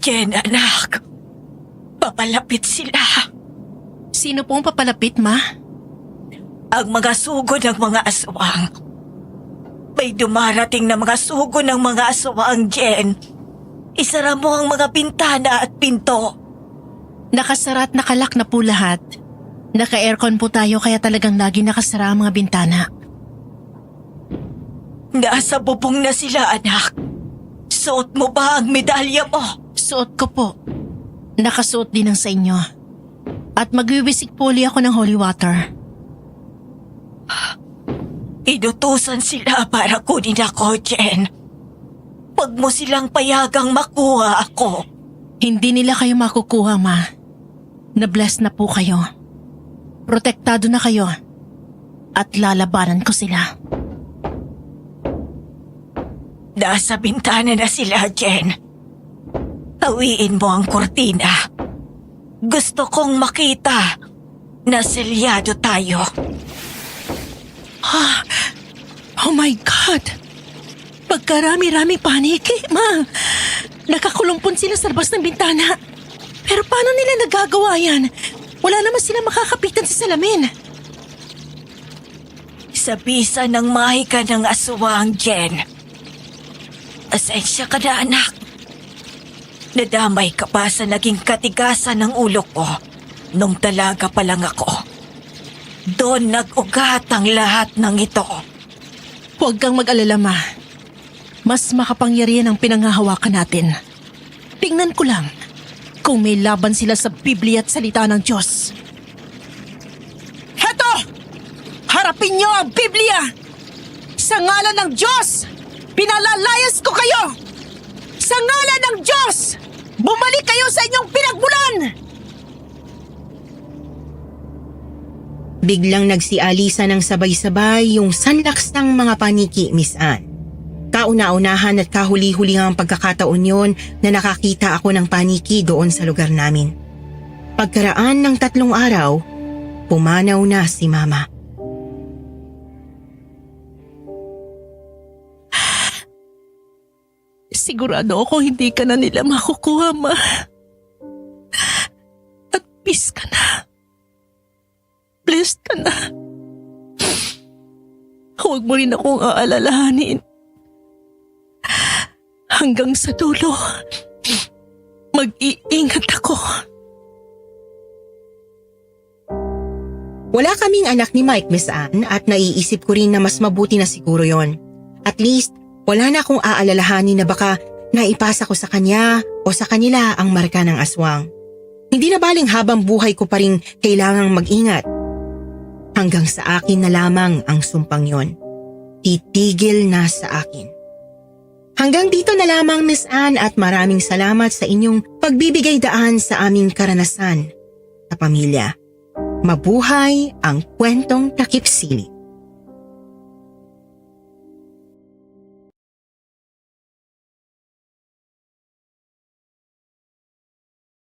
Speaker 7: Jen, anak. Papalapit sila.
Speaker 9: Sino pong papalapit, Ma?
Speaker 7: Ang mga sugo ng mga aswang. May dumarating na mga sugo ng mga aswang, Jen. Isara mo ang mga bintana at pinto.
Speaker 9: Nakasara at nakalak na po lahat. Naka-aircon po tayo kaya talagang lagi nakasara ang mga bintana.
Speaker 7: Nasa bubong na sila, anak.
Speaker 2: Suot mo ba ang medalya mo?
Speaker 1: Suot ko po. Nakasuot din ang sa inyo. At magwiwisik po uli ako ng holy water.
Speaker 2: Inutusan sila para kunin ako, Jen. Huwag mo silang payagang makuha ako.
Speaker 1: Hindi nila kayo makukuha, Ma. Na-bless na po kayo. Protektado na kayo. At lalabanan ko sila.
Speaker 2: Nasa bintana na sila, Jen. Hawiin mo ang kortina. Gusto kong makita na selyado tayo.
Speaker 1: Oh my God! Pagkarami-rami paniki, Ma. Nakakulumpon sila sa labas ng bintana. Pero paano nila nagagawa yan? Wala naman sila makakapitan sa salamin.
Speaker 2: Sa bisa ng mahika ng aswang, Jen. Asensya ka na, anak. Nadamay ka pa sa naging katigasan ng ulo ko nung dalaga pa lang ako. Doon nag-ugat ang lahat ng ito.
Speaker 1: Huwag kang mag-alala, Ma. Mas makapangyarihan ang pinanghahawakan natin. Tingnan ko lang kung may laban sila sa Biblia at salita ng Diyos. Heto! Harapin niyo ang Biblia! Sa ngalan ng Diyos, pinalalayas ko kayo! Sa ngalan ng Diyos, bumalik kayo sa inyong pinagmulan!
Speaker 5: Biglang nagsialisa ng sabay-sabay yung sanlaks ng mga paniki, Miss Anne. Kauna-unahan at kahuli-huli ang pagkakataon yon na nakakita ako ng paniki doon sa lugar namin. Pagkaraan ng 3 araw, pumanaw na si Mama.
Speaker 1: Sigurado ako hindi ka na nila makukuha, Ma. At peace ka na. Blessed ka na. Huwag mo rin akong aalalahanin. Hanggang sa dulo, mag-iingat ako.
Speaker 5: Wala kaming anak ni Mike, Miss Anne, at naiisip ko rin na mas mabuti na siguro yon. At least, wala na akong aalalahanin na baka naipasa ko sa kanya o sa kanila ang marka ng aswang. Hindi na baling habang buhay ko pa rin kailangang mag-ingat. Hanggang sa akin na lamang ang sumpang yon. Titigil na sa akin. Hanggang dito na lamang, Miss Anne, at maraming salamat sa inyong pagbibigay daan sa aming karanasan sa pamilya. Mabuhay ang kwentong takip siling.